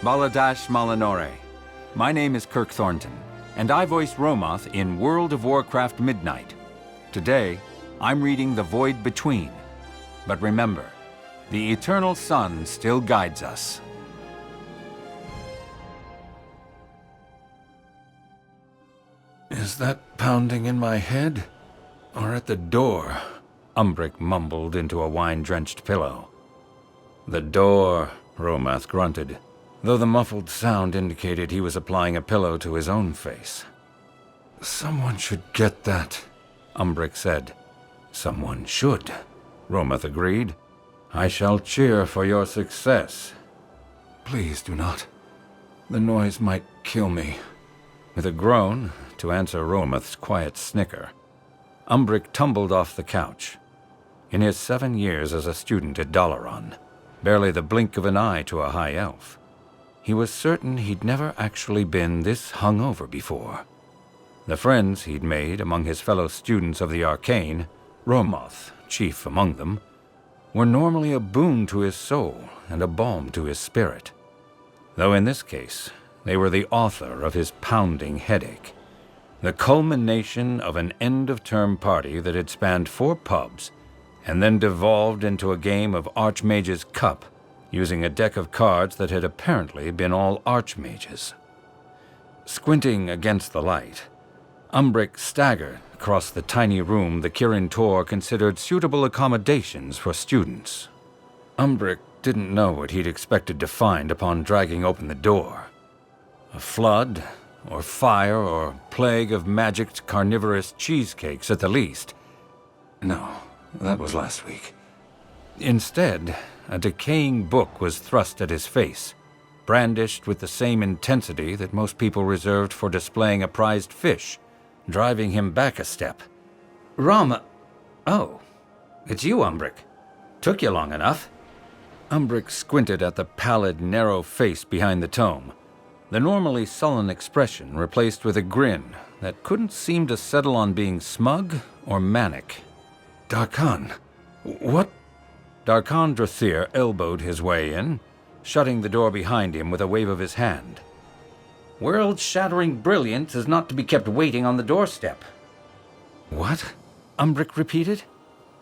Baladash Malinore. My name is Kirk Thornton, and I voice Romoth in World of Warcraft Midnight. Today, I'm reading The Void Between. But remember, the eternal sun still guides us. Is that pounding in my head? Or at the door? Umbric mumbled into a wine-drenched pillow. The door, Rommath grunted, though the muffled sound indicated he was applying a pillow to his own face. Someone should get that, Umbric said. Someone should, Rommath agreed. I shall cheer for your success. Please do not. The noise might kill me. With a groan, to answer Romath's quiet snicker, Umbric tumbled off the couch. In his 7 years as a student at Dath'remar, barely the blink of an eye to a high elf, he was certain he'd never actually been this hungover before. The friends he'd made among his fellow students of the arcane, Romoth chief among them, were normally a boon to his soul and a balm to his spirit. Though in this case, they were the author of his pounding headache, the culmination of an end-of-term party that had spanned 4 pubs and then devolved into a game of Archmage's Cup, using a deck of cards that had apparently been all Archmages. Squinting against the light, Umbric staggered across the tiny room the Kirin Tor considered suitable accommodations for students. Umbric didn't know what he'd expected to find upon dragging open the door. A flood, or fire, or plague of magicked carnivorous cheesecakes at the least. No, that was last week. Instead, a decaying book was thrust at his face, brandished with the same intensity that most people reserved for displaying a prized fish, driving him back a step. Oh, it's you, Umbric. Took you long enough. Umbric squinted at the pallid, narrow face behind the tome, the normally sullen expression replaced with a grin that couldn't seem to settle on being smug or manic. Dar'Khan, what? Dar'Khan Dath'remar elbowed his way in, shutting the door behind him with a wave of his hand. World-shattering brilliance is not to be kept waiting on the doorstep. What? Umbric repeated.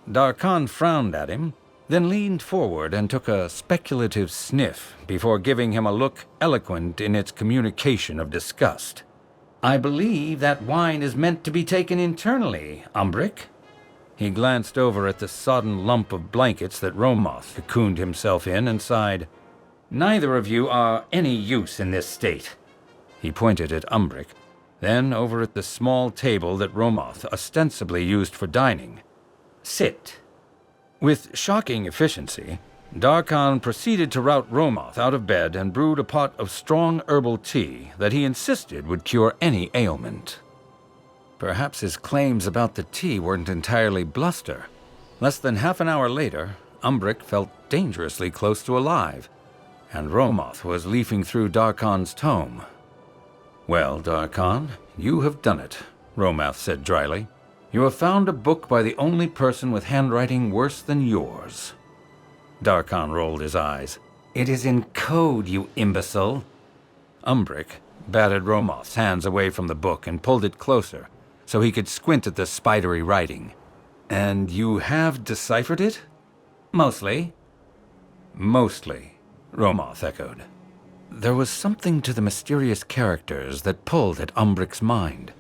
Dar'Khan frowned at him, then leaned forward and took a speculative sniff before giving him a look eloquent in its communication of disgust. I believe that wine is meant to be taken internally, Umbric. He glanced over at the sodden lump of blankets that Romoth cocooned himself in and sighed. Neither of you are any use in this state. He pointed at Umbric, then over at the small table that Romoth ostensibly used for dining. Sit. With shocking efficiency, Dar'Khan proceeded to rout Romoth out of bed and brewed a pot of strong herbal tea that he insisted would cure any ailment. Perhaps his claims about the tea weren't entirely bluster. Less than half an hour later, Umbric felt dangerously close to alive, and Romoth was leafing through Dar'Khan's tome. "Well, Dar'Khan, you have done it," Rommath said dryly. "You have found a book by the only person with handwriting worse than yours." Dar'Khan rolled his eyes. It is in code, you imbecile. Umbric batted Romoth's hands away from the book and pulled it closer so he could squint at the spidery writing. "And you have deciphered it?" Mostly. "Mostly," Romoth echoed. There was something to the mysterious characters that pulled at Umbric's mind.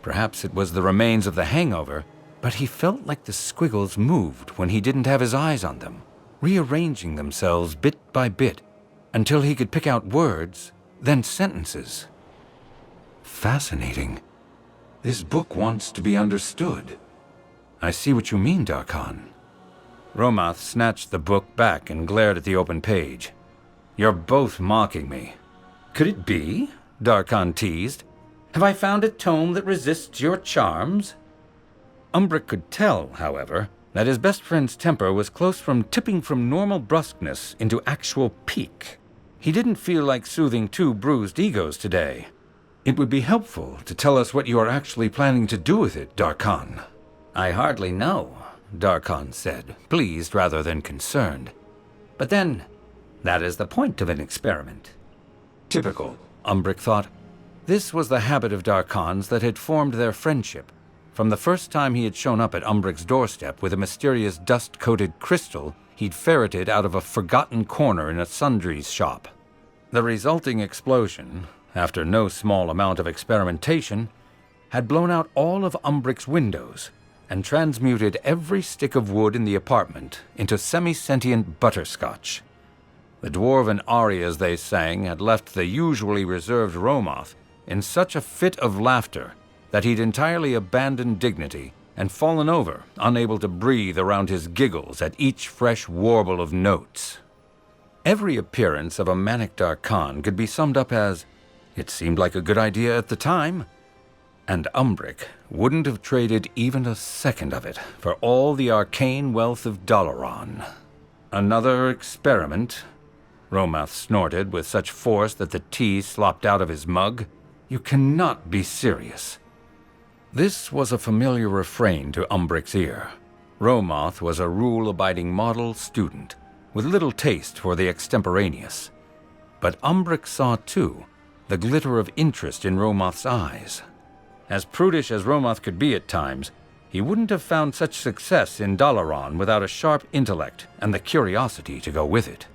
Perhaps it was the remains of the hangover, but he felt like the squiggles moved when he didn't have his eyes on them, rearranging themselves bit by bit until he could pick out words, then sentences. Fascinating. This book wants to be understood. I see what you mean, Dar'Khan. Romoth snatched the book back and glared at the open page. "You're both mocking me." Could it be? Dar'Khan teased. Have I found a tome that resists your charms? Umbric could tell, however, that his best friend's temper was close from tipping from normal brusqueness into actual pique. He didn't feel like soothing 2 bruised egos today. "It would be helpful to tell us what you are actually planning to do with it, Dar'Khan." I hardly know, Dar'Khan said, pleased rather than concerned. But then, that is the point of an experiment. Typical, Umbric thought. This was the habit of Darkon's that had formed their friendship. From the first time he had shown up at Umbric's doorstep with a mysterious dust-coated crystal he'd ferreted out of a forgotten corner in a sundries shop. The resulting explosion, after no small amount of experimentation, had blown out all of Umbric's windows and transmuted every stick of wood in the apartment into semi-sentient butterscotch. The dwarven arias they sang had left the usually reserved Romoth in such a fit of laughter that he'd entirely abandoned dignity and fallen over, unable to breathe around his giggles at each fresh warble of notes. Every appearance of a manic Darkon could be summed up as, "It seemed like a good idea at the time," and Umbric wouldn't have traded even a second of it for all the arcane wealth of Dath'remar. "Another experiment?" Rommath snorted with such force that the tea slopped out of his mug. "You cannot be serious." This was a familiar refrain to Umbric's ear. Romoth was a rule-abiding model student, with little taste for the extemporaneous. But Umbric saw, too, the glitter of interest in Romoth's eyes. As prudish as Romoth could be at times, he wouldn't have found such success in Dath'remar without a sharp intellect and the curiosity to go with it.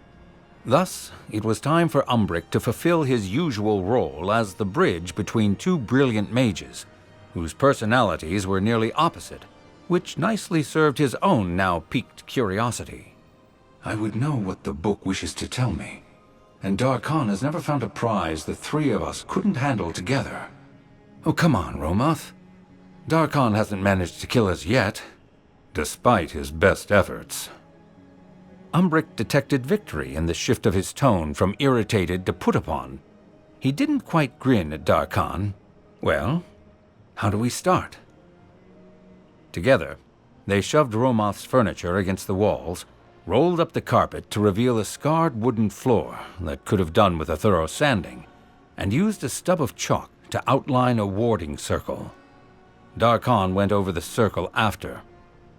Thus, it was time for Umbric to fulfill his usual role as the bridge between two brilliant mages, whose personalities were nearly opposite, which nicely served his own now piqued curiosity. "I would know what the book wishes to tell me, and Darkon has never found a prize the three of us couldn't handle together." "Oh, come on, Romoth. Darkon hasn't managed to kill us yet, despite his best efforts." Umbric detected victory in the shift of his tone from irritated to put upon. He didn't quite grin at Darkon. "Well, how do we start?" Together, they shoved Romoth's furniture against the walls, rolled up the carpet to reveal a scarred wooden floor that could have done with a thorough sanding, and used a stub of chalk to outline a warding circle. Darkon went over the circle after,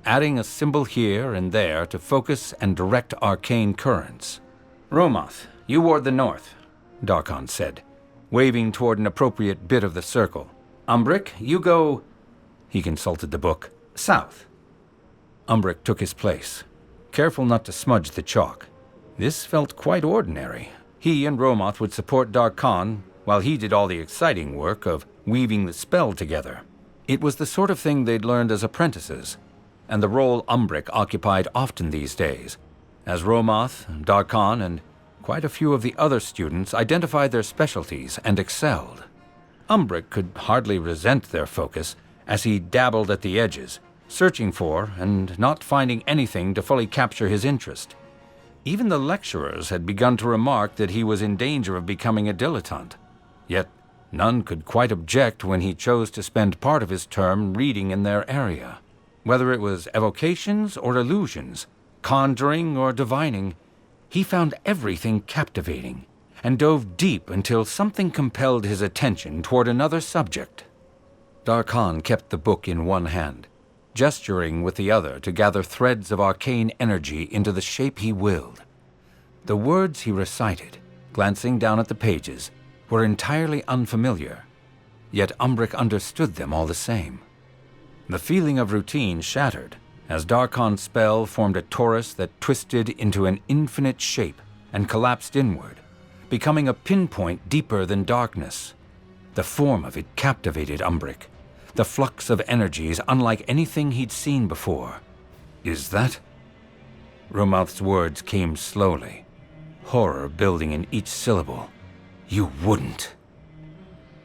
adding a symbol here and there to focus and direct arcane currents. "Romoth, you ward the north," Darkon said, waving toward an appropriate bit of the circle. "Umbric, you go—" He consulted the book. "South." Umbric took his place, careful not to smudge the chalk. This felt quite ordinary. He and Romoth would support Darkon while he did all the exciting work of weaving the spell together. It was the sort of thing they'd learned as apprentices, and the role Umbric occupied often these days, as Romoth, Darkon, and quite a few of the other students identified their specialties and excelled. Umbric could hardly resent their focus as he dabbled at the edges, searching for and not finding anything to fully capture his interest. Even the lecturers had begun to remark that he was in danger of becoming a dilettante, yet none could quite object when he chose to spend part of his term reading in their area. Whether it was evocations or illusions, conjuring or divining, he found everything captivating and dove deep until something compelled his attention toward another subject. Darkon kept the book in one hand, gesturing with the other to gather threads of arcane energy into the shape he willed. The words he recited, glancing down at the pages, were entirely unfamiliar, yet Umbric understood them all the same. The feeling of routine shattered as Darkon's spell formed a torus that twisted into an infinite shape and collapsed inward, becoming a pinpoint deeper than darkness. The form of it captivated Umbric, the flux of energies unlike anything he'd seen before. "Is that?" Romoth's words came slowly, horror building in each syllable. "You wouldn't."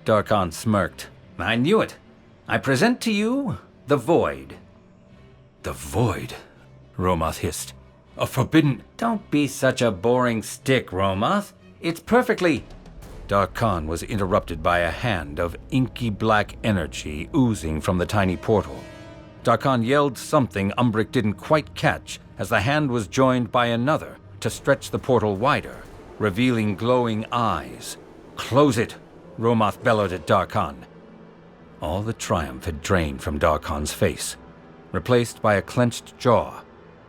Darkon smirked. "I knew it. I present to you the Void." "The Void?" Romoth hissed. "A forbidden—" "Don't be such a boring stick, Romoth. It's perfectly—" Darkon was interrupted by a hand of inky black energy oozing from the tiny portal. Darkon yelled something Umbric didn't quite catch as the hand was joined by another to stretch the portal wider, revealing glowing eyes. "Close it!" Romoth bellowed at Darkon. All the triumph had drained from Darkon's face, replaced by a clenched jaw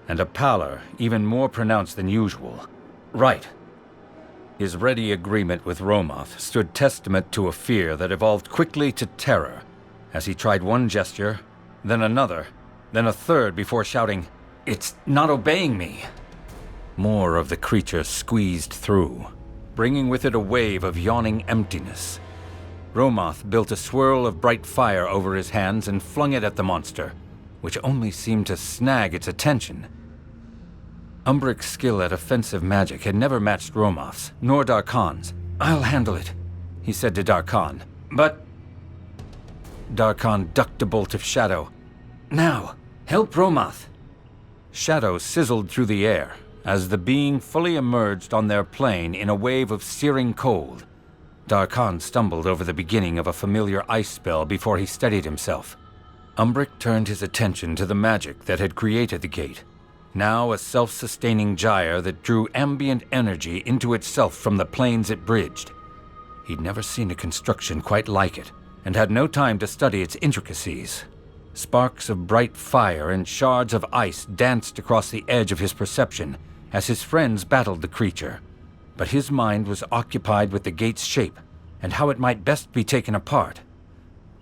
and a pallor even more pronounced than usual. "Right." His ready agreement with Romoth stood testament to a fear that evolved quickly to terror, as he tried one gesture, then another, then a third before shouting, "It's not obeying me!" More of the creature squeezed through, bringing with it a wave of yawning emptiness. Romoth built a swirl of bright fire over his hands and flung it at the monster, which only seemed to snag its attention. Umbric's skill at offensive magic had never matched Romoth's, nor Darkon's. "I'll handle it," he said to Darkon. "But—" Darkon ducked a bolt of shadow. "Now, help Romoth!" Shadow sizzled through the air as the being fully emerged on their plane in a wave of searing cold. Darkon stumbled over the beginning of a familiar ice spell before he steadied himself. Umbric turned his attention to the magic that had created the gate, now a self-sustaining gyre that drew ambient energy into itself from the planes it bridged. He'd never seen a construction quite like it, and had no time to study its intricacies. Sparks of bright fire and shards of ice danced across the edge of his perception as his friends battled the creature, but his mind was occupied with the gate's shape and how it might best be taken apart.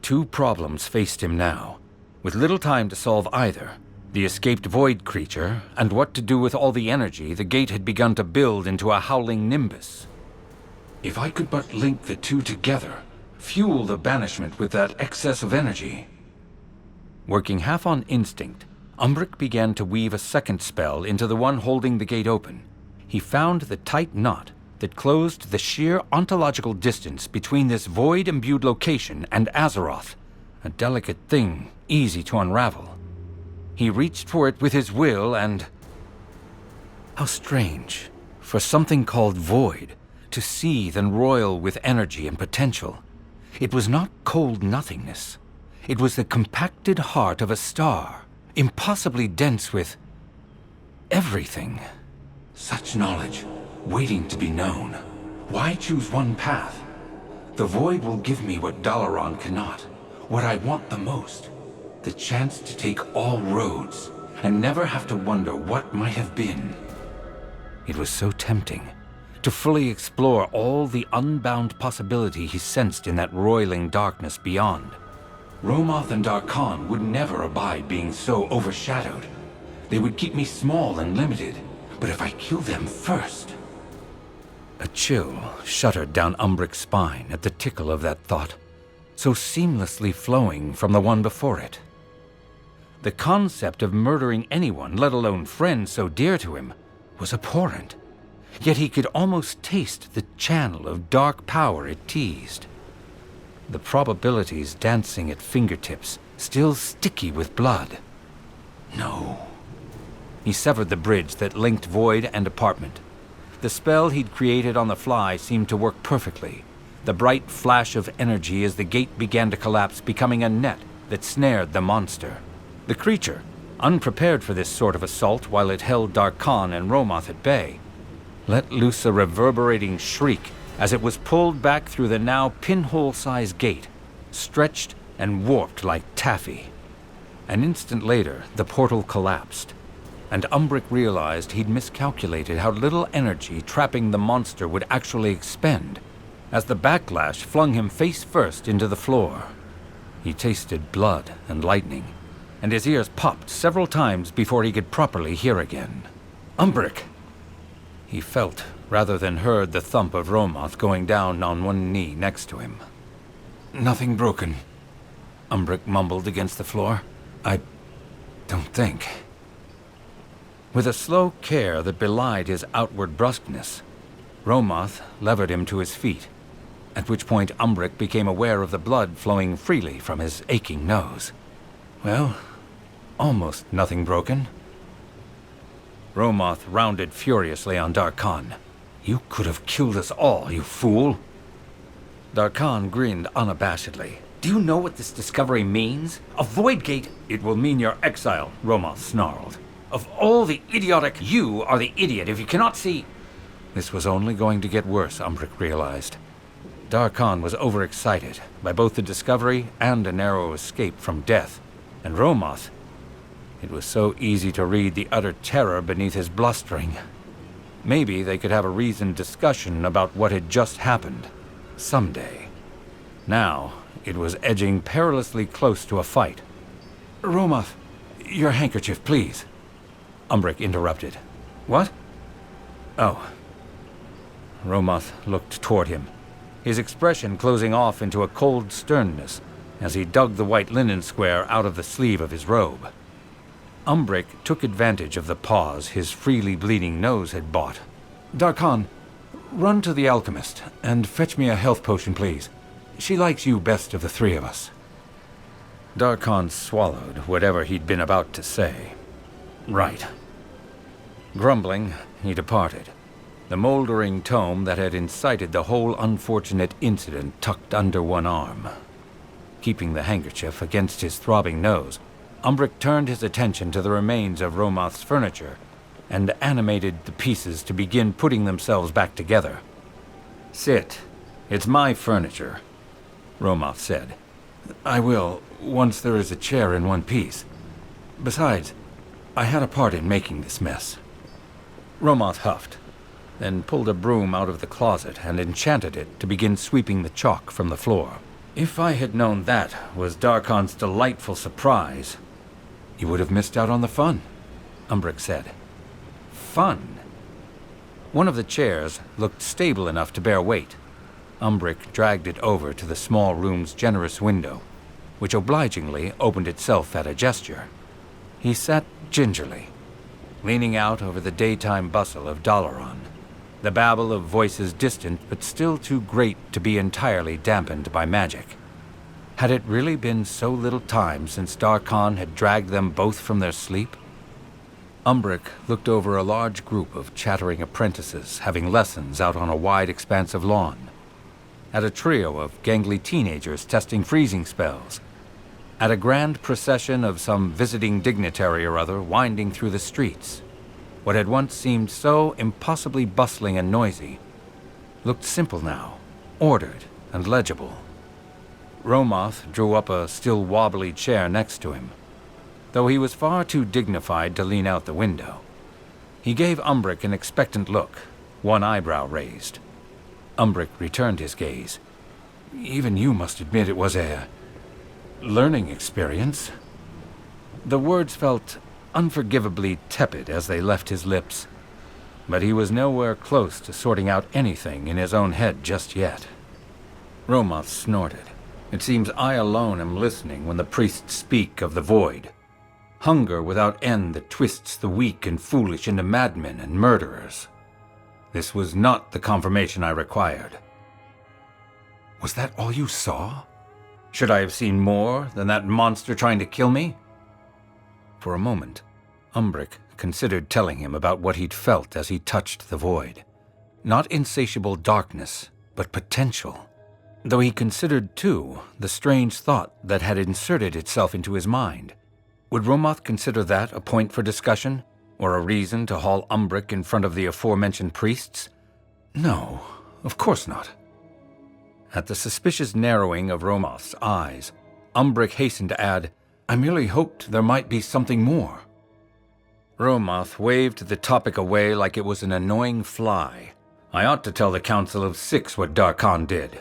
Two problems faced him now, with little time to solve either: the escaped void creature, and what to do with all the energy the gate had begun to build into a howling nimbus. If I could but link the two together, fuel the banishment with that excess of energy. Working half on instinct, Umbric began to weave a second spell into the one holding the gate open. He found the tight knot that closed the sheer ontological distance between this void-imbued location and Azeroth, a delicate thing, easy to unravel. He reached for it with his will and... How strange, for something called void to seethe and roil with energy and potential. It was not cold nothingness. It was the compacted heart of a star, impossibly dense with... everything. Such knowledge, waiting to be known. Why choose one path? The void will give me what Dath'remar cannot, what I want the most. The chance to take all roads, and never have to wonder what might have been. It was so tempting, to fully explore all the unbound possibility he sensed in that roiling darkness beyond. Romoth and Darkon would never abide being so overshadowed. They would keep me small and limited, but if I kill them first... A chill shuddered down Umbric's spine at the tickle of that thought, so seamlessly flowing from the one before it. The concept of murdering anyone, let alone friends so dear to him, was abhorrent. Yet he could almost taste the channel of dark power it teased. The probabilities dancing at fingertips, still sticky with blood. No. He severed the bridge that linked void and apartment. The spell he'd created on the fly seemed to work perfectly, the bright flash of energy as the gate began to collapse becoming a net that snared the monster. The creature, unprepared for this sort of assault while it held Darkon and Romoth at bay, let loose a reverberating shriek as it was pulled back through the now pinhole-sized gate, stretched and warped like taffy. An instant later, the portal collapsed, and Umbric realized he'd miscalculated how little energy trapping the monster would actually expend, as the backlash flung him face first into the floor. He tasted blood and lightning, and his ears popped several times before he could properly hear again. "Umbric!" He felt, rather than heard, the thump of Romoth going down on one knee next to him. "Nothing broken," Umbric mumbled against the floor. "I don't think." With a slow care that belied his outward brusqueness, Romoth levered him to his feet, at which point Umbric became aware of the blood flowing freely from his aching nose. "Well, almost nothing broken." Romoth rounded furiously on Darkon. "You could have killed us all, you fool!" Darkon grinned unabashedly. "Do you know what this discovery means? A void gate—" "It will mean your exile," Romoth snarled. "Of all the idiotic—" "You are the idiot if you cannot see—" This was only going to get worse, Umbric realized. Darkon was overexcited by both the discovery and a narrow escape from death, and Romoth— it was so easy to read the utter terror beneath his blustering. Maybe they could have a reasoned discussion about what had just happened. Someday. Now, it was edging perilously close to a fight. Romoth, your handkerchief, please. Umbric interrupted. What? Oh. Romoth looked toward him, his expression closing off into a cold sternness as he dug the white linen square out of the sleeve of his robe. Umbric took advantage of the pause his freely bleeding nose had bought. Darkhan, run to the alchemist and fetch me a health potion, please. She likes you best of the three of us. Darkhan swallowed whatever he'd been about to say. Right. Grumbling, he departed, the moldering tome that had incited the whole unfortunate incident tucked under one arm. Keeping the handkerchief against his throbbing nose, Umbric turned his attention to the remains of Romoth's furniture and animated the pieces to begin putting themselves back together. Sit. It's my furniture, Romoth said. I will, once there is a chair in one piece. Besides, I had a part in making this mess. Romoth huffed, then pulled a broom out of the closet and enchanted it to begin sweeping the chalk from the floor. If I had known that was Darkhan's delightful surprise... You would have missed out on the fun, Umbric said. Fun? One of the chairs looked stable enough to bear weight. Umbric dragged it over to the small room's generous window, which obligingly opened itself at a gesture. He sat gingerly, leaning out over the daytime bustle of Dath'remar, the babble of voices distant but still too great to be entirely dampened by magic. Had it really been so little time since Darkhan had dragged them both from their sleep? Umbric looked over a large group of chattering apprentices having lessons out on a wide expanse of lawn, at a trio of gangly teenagers testing freezing spells, at a grand procession of some visiting dignitary or other winding through the streets. What had once seemed so impossibly bustling and noisy looked simple now, ordered and legible. Romoth drew up a still wobbly chair next to him, though he was far too dignified to lean out the window. He gave Umbric an expectant look, one eyebrow raised. Umbric returned his gaze. Even you must admit it was a learning experience. The words felt unforgivably tepid as they left his lips, but he was nowhere close to sorting out anything in his own head just yet. Romoth snorted. It seems I alone am listening when the priests speak of the void. Hunger without end that twists the weak and foolish into madmen and murderers. This was not the confirmation I required. Was that all you saw? Should I have seen more than that monster trying to kill me? For a moment, Umbric considered telling him about what he'd felt as he touched the void. Not insatiable darkness, but potential. Though he considered, too, the strange thought that had inserted itself into his mind. Would Romoth consider that a point for discussion, or a reason to haul Umbric in front of the aforementioned priests? No, of course not. At the suspicious narrowing of Romoth's eyes, Umbric hastened to add, I merely hoped there might be something more. Romoth waved the topic away like it was an annoying fly. I ought to tell the Council of Six what Darkhan did.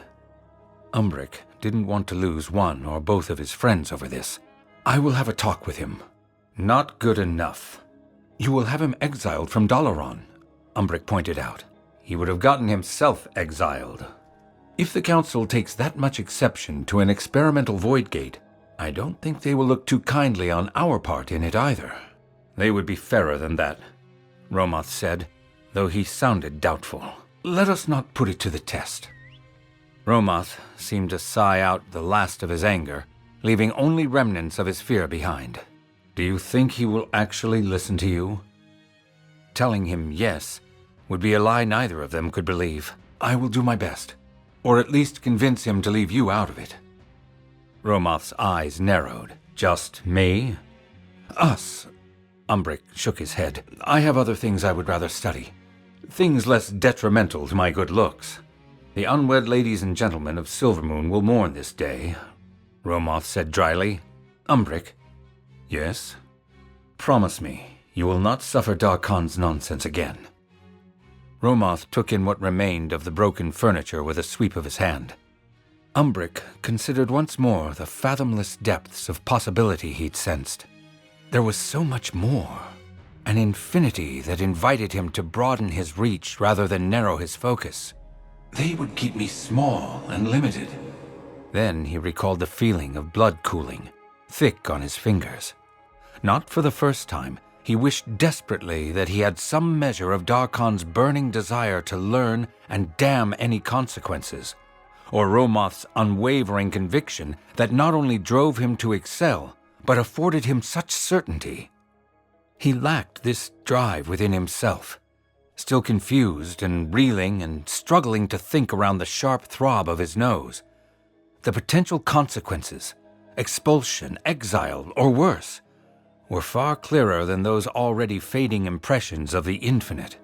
Umbric didn't want to lose one or both of his friends over this. I will have a talk with him. Not good enough. You will have him exiled from Dath'remar, Umbric pointed out. He would have gotten himself exiled. If the Council takes that much exception to an experimental void gate, I don't think they will look too kindly on our part in it either. They would be fairer than that, Romoth said, though he sounded doubtful. Let us not put it to the test. Romoth seemed to sigh out the last of his anger, leaving only remnants of his fear behind. Do you think he will actually listen to you? Telling him yes would be a lie neither of them could believe. I will do my best, or at least convince him to leave you out of it. Romoth's eyes narrowed. Just me? Us. Umbric shook his head. I have other things I would rather study. Things less detrimental to my good looks. The unwed ladies and gentlemen of Silvermoon will mourn this day, Romoth said dryly. Umbric. Yes? Promise me you will not suffer Darkhan's nonsense again. Romoth took in what remained of the broken furniture with a sweep of his hand. Umbric considered once more the fathomless depths of possibility he'd sensed. There was so much more, an infinity that invited him to broaden his reach rather than narrow his focus. They would keep me small and limited. Then he recalled the feeling of blood cooling, thick on his fingers. Not for the first time, he wished desperately that he had some measure of Darkon's burning desire to learn and damn any consequences, or Romoth's unwavering conviction that not only drove him to excel, but afforded him such certainty. He lacked this drive within himself, still confused and reeling and struggling to think around the sharp throb of his nose. The potential consequences, expulsion, exile, or worse, were far clearer than those already fading impressions of the infinite.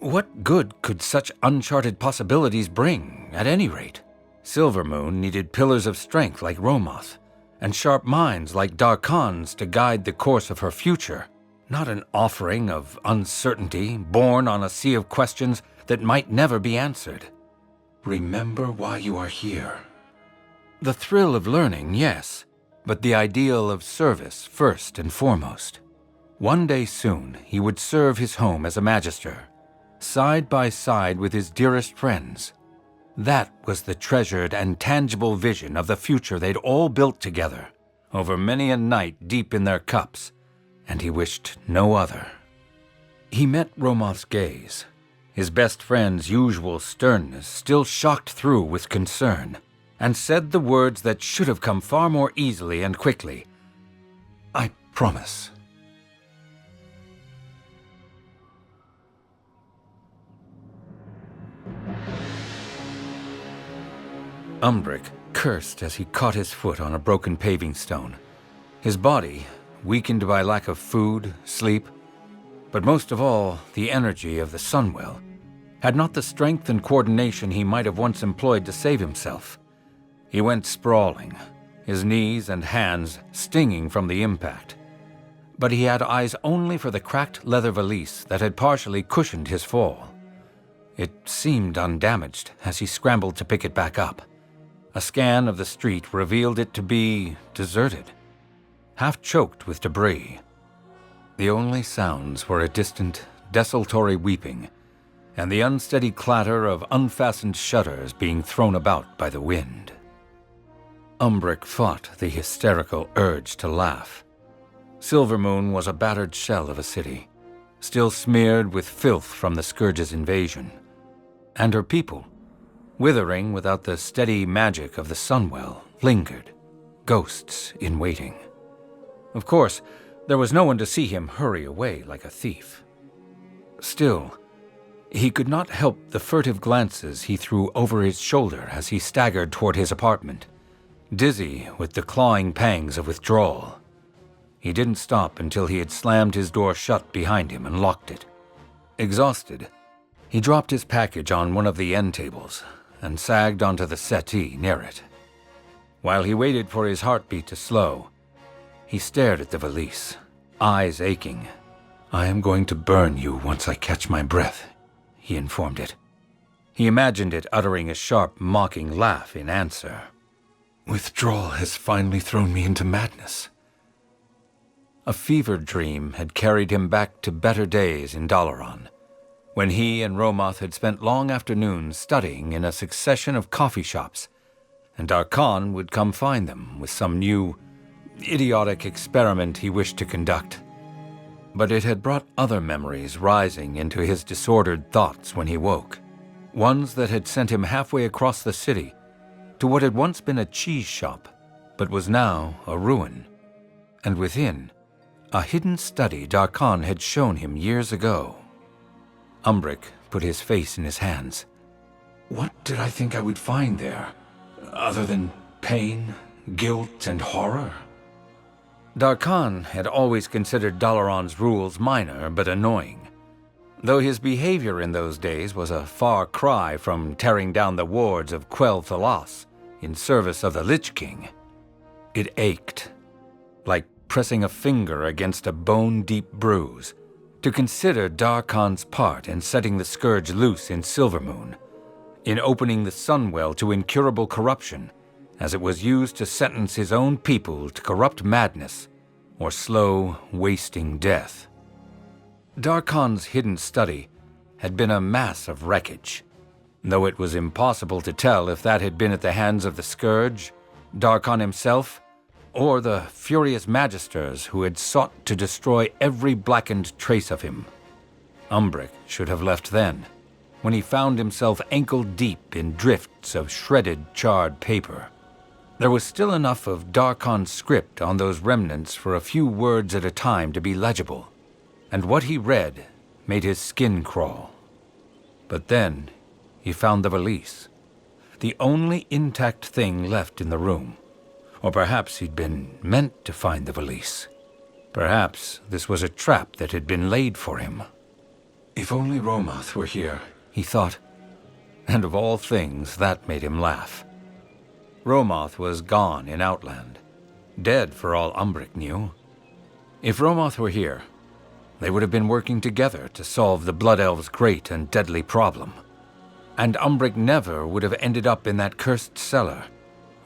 What good could such uncharted possibilities bring, at any rate? Silvermoon needed pillars of strength like Romoth, and sharp minds like Darkon's to guide the course of her future, not an offering of uncertainty born on a sea of questions that might never be answered. Remember why you are here. The thrill of learning, yes, but the ideal of service first and foremost. One day soon, he would serve his home as a magister, side by side with his dearest friends. That was the treasured and tangible vision of the future they'd all built together, over many a night deep in their cups, and he wished no other. He met Romoth's gaze, his best friend's usual sternness still shocked through with concern, and said the words that should have come far more easily and quickly. I promise. Umbric cursed as he caught his foot on a broken paving stone. His body, weakened by lack of food, sleep, but most of all, the energy of the Sunwell, had not the strength and coordination he might have once employed to save himself. He went sprawling, his knees and hands stinging from the impact. But he had eyes only for the cracked leather valise that had partially cushioned his fall. It seemed undamaged as he scrambled to pick it back up. A scan of the street revealed it to be deserted, half choked with debris. The only sounds were a distant, desultory weeping, and the unsteady clatter of unfastened shutters being thrown about by the wind. Umbric fought the hysterical urge to laugh. Silvermoon was a battered shell of a city, still smeared with filth from the Scourge's invasion. And her people, withering without the steady magic of the Sunwell, lingered, ghosts in waiting. Of course, there was no one to see him hurry away like a thief. Still, he could not help the furtive glances he threw over his shoulder as he staggered toward his apartment, dizzy with the clawing pangs of withdrawal. He didn't stop until he had slammed his door shut behind him and locked it. Exhausted, he dropped his package on one of the end tables and sagged onto the settee near it. While he waited for his heartbeat to slow, he stared at the valise, eyes aching. "I am going to burn you once I catch my breath," he informed it. He imagined it uttering a sharp, mocking laugh in answer. Withdrawal has finally thrown me into madness. A fever dream had carried him back to better days in Dath'remar, when he and Romoth had spent long afternoons studying in a succession of coffee shops, and Darkon would come find them with some new, idiotic experiment he wished to conduct. But it had brought other memories rising into his disordered thoughts when he woke, ones that had sent him halfway across the city to what had once been a cheese shop, but was now a ruin, and within, a hidden study Darkon had shown him years ago. Umbric put his face in his hands. What did I think I would find there, other than pain, guilt, and horror? Darkon had always considered Dalaran's rules minor but annoying, though his behavior in those days was a far cry from tearing down the wards of Quell Thalas in service of the Lich King. It ached, like pressing a finger against a bone-deep bruise, to consider Darkon's part in setting the scourge loose in Silvermoon, in opening the Sunwell to incurable corruption, as it was used to sentence his own people to corrupt madness or slow, wasting death. Darkon's hidden study had been a mass of wreckage, though it was impossible to tell if that had been at the hands of the Scourge, Darkon himself, or the furious magisters who had sought to destroy every blackened trace of him. Umbric should have left then, when he found himself ankle-deep in drifts of shredded, charred paper. There was still enough of Darkon's script on those remnants for a few words at a time to be legible, and what he read made his skin crawl. But then he found the valise, the only intact thing left in the room. Or perhaps he'd been meant to find the valise. Perhaps this was a trap that had been laid for him. If only Romoth were here, he thought, and of all things, that made him laugh. Romoth was gone in Outland, dead for all Umbric knew. If Romoth were here, they would have been working together to solve the Blood Elves' great and deadly problem. And Umbric never would have ended up in that cursed cellar,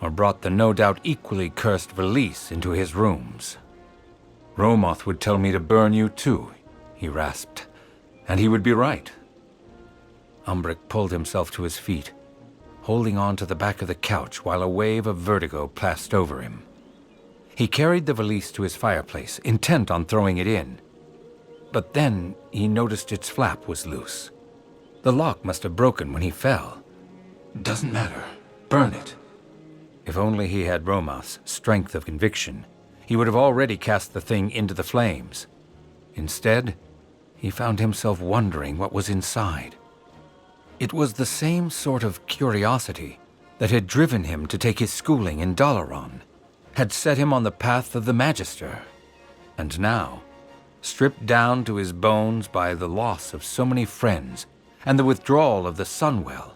or brought the no doubt equally cursed valise into his rooms. Romoth would tell me to burn you too, he rasped, and he would be right. Umbric pulled himself to his feet, holding on to the back of the couch while a wave of vertigo passed over him. He carried the valise to his fireplace, intent on throwing it in. But then he noticed its flap was loose. The lock must have broken when he fell. Doesn't matter. Burn it. If only he had Romoth's strength of conviction, he would have already cast the thing into the flames. Instead, he found himself wondering what was inside. It was the same sort of curiosity that had driven him to take his schooling in Dath'remar, had set him on the path of the Magister. And now, stripped down to his bones by the loss of so many friends and the withdrawal of the Sunwell,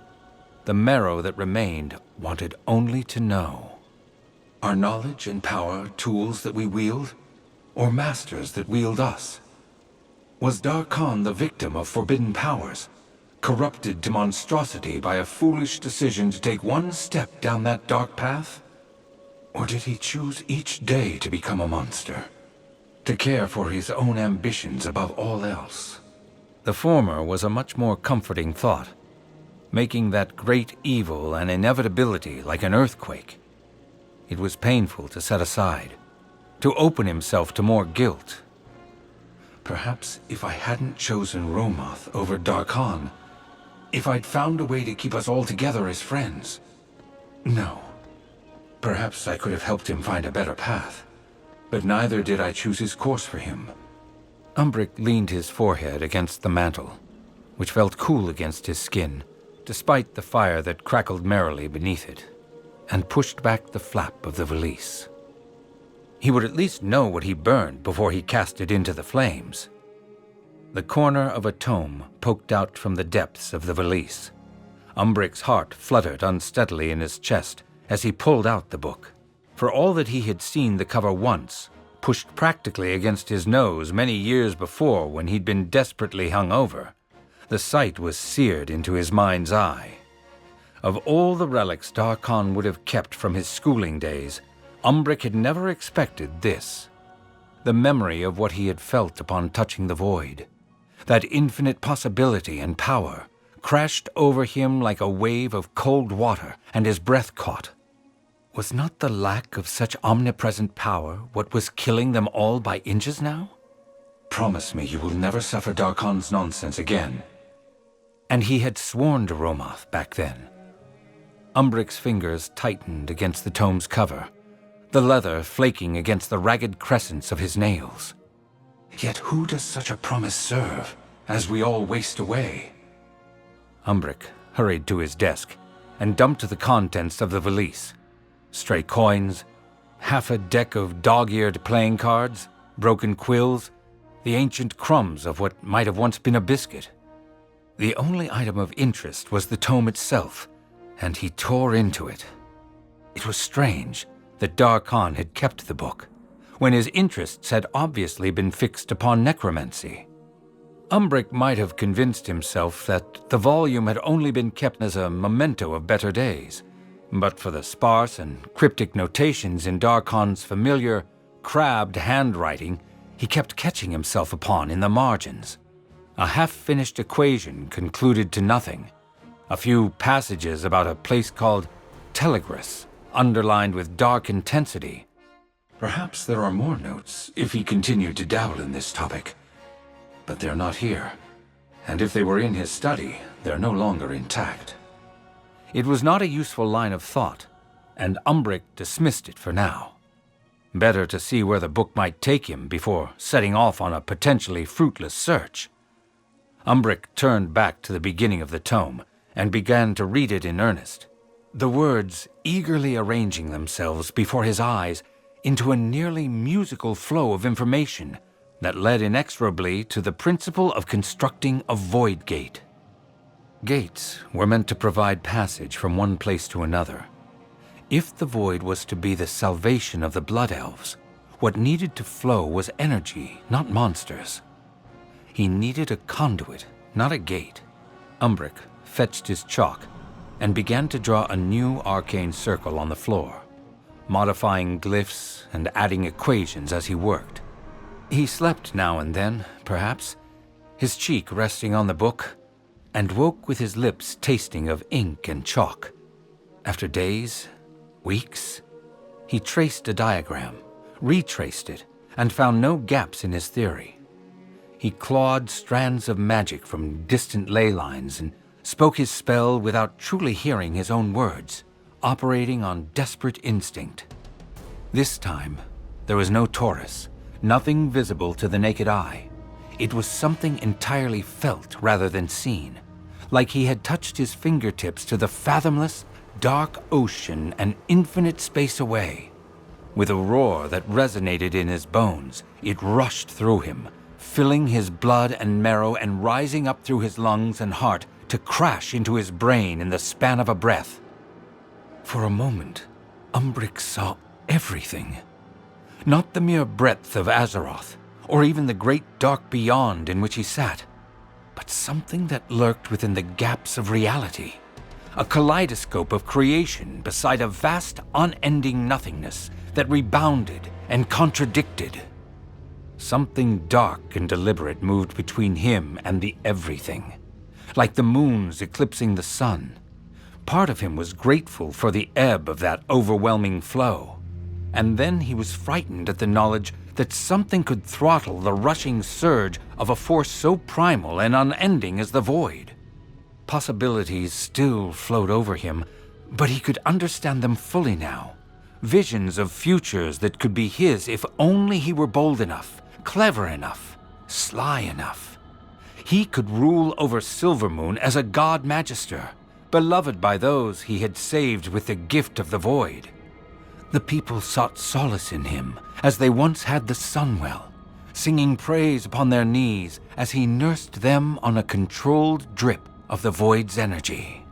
the marrow that remained wanted only to know. Are knowledge and power tools that we wield, or masters that wield us? Was Darkon the victim of forbidden powers, corrupted to monstrosity by a foolish decision to take one step down that dark path? Or did he choose each day to become a monster, to care for his own ambitions above all else? The former was a much more comforting thought, making that great evil an inevitability like an earthquake. It was painful to set aside, to open himself to more guilt. Perhaps if I hadn't chosen Romoth over Darkon, if I'd found a way to keep us all together as friends. No. Perhaps I could have helped him find a better path, but neither did I choose his course for him. Umbric leaned his forehead against the mantel, which felt cool against his skin, despite the fire that crackled merrily beneath it, and pushed back the flap of the valise. He would at least know what he burned before he cast it into the flames. The corner of a tome poked out from the depths of the valise. Umbric's heart fluttered unsteadily in his chest as he pulled out the book. For all that he had seen the cover once, pushed practically against his nose many years before when he'd been desperately hung over, the sight was seared into his mind's eye. Of all the relics Darkon would have kept from his schooling days, Umbric had never expected this. The memory of what he had felt upon touching the void, that infinite possibility and power, crashed over him like a wave of cold water, and his breath caught. Was not the lack of such omnipresent power what was killing them all by inches now? Promise me you will never suffer Darkon's nonsense again. And he had sworn to Romoth back then. Umbric's fingers tightened against the tome's cover, the leather flaking against the ragged crescents of his nails. Yet who does such a promise serve, as we all waste away? Umbric hurried to his desk and dumped the contents of the valise. Stray coins, half a deck of dog-eared playing cards, broken quills, the ancient crumbs of what might have once been a biscuit. The only item of interest was the tome itself, and he tore into it. It was strange that Darkon had kept the book, when his interests had obviously been fixed upon necromancy. Umbric might have convinced himself that the volume had only been kept as a memento of better days, but for the sparse and cryptic notations in Darkon's familiar, crabbed handwriting he kept catching himself upon in the margins. A half-finished equation concluded to nothing. A few passages about a place called Telegris, underlined with dark intensity. Perhaps there are more notes if he continued to dabble in this topic. But they're not here. And if they were in his study, they're no longer intact. It was not a useful line of thought, and Umbric dismissed it for now. Better to see where the book might take him before setting off on a potentially fruitless search. Umbric turned back to the beginning of the tome and began to read it in earnest, the words eagerly arranging themselves before his eyes into a nearly musical flow of information that led inexorably to the principle of constructing a void gate. Gates were meant to provide passage from one place to another. If the void was to be the salvation of the Blood Elves, what needed to flow was energy, not monsters. He needed a conduit, not a gate. Umbric fetched his chalk and began to draw a new arcane circle on the floor, modifying glyphs and adding equations as he worked. He slept now and then, perhaps, his cheek resting on the book, and woke with his lips tasting of ink and chalk. After days, weeks, he traced a diagram, retraced it, and found no gaps in his theory. He clawed strands of magic from distant ley lines and spoke his spell without truly hearing his own words, operating on desperate instinct. This time, there was no Taurus, nothing visible to the naked eye. It was something entirely felt rather than seen, like he had touched his fingertips to the fathomless, dark ocean an infinite space away. With a roar that resonated in his bones, it rushed through him, filling his blood and marrow and rising up through his lungs and heart to crash into his brain in the span of a breath. For a moment, Umbric saw everything. Not the mere breadth of Azeroth, or even the great dark beyond in which he sat, but something that lurked within the gaps of reality. A kaleidoscope of creation beside a vast, unending nothingness that rebounded and contradicted. Something dark and deliberate moved between him and the everything, like the moons eclipsing the sun. Part of him was grateful for the ebb of that overwhelming flow, and then he was frightened at the knowledge that something could throttle the rushing surge of a force so primal and unending as the void. Possibilities still flowed over him, but he could understand them fully now. Visions of futures that could be his if only he were bold enough, clever enough, sly enough. He could rule over Silvermoon as a God Magister, beloved by those he had saved with the gift of the void. The people sought solace in him, as they once had the Sunwell, singing praise upon their knees as he nursed them on a controlled drip of the void's energy.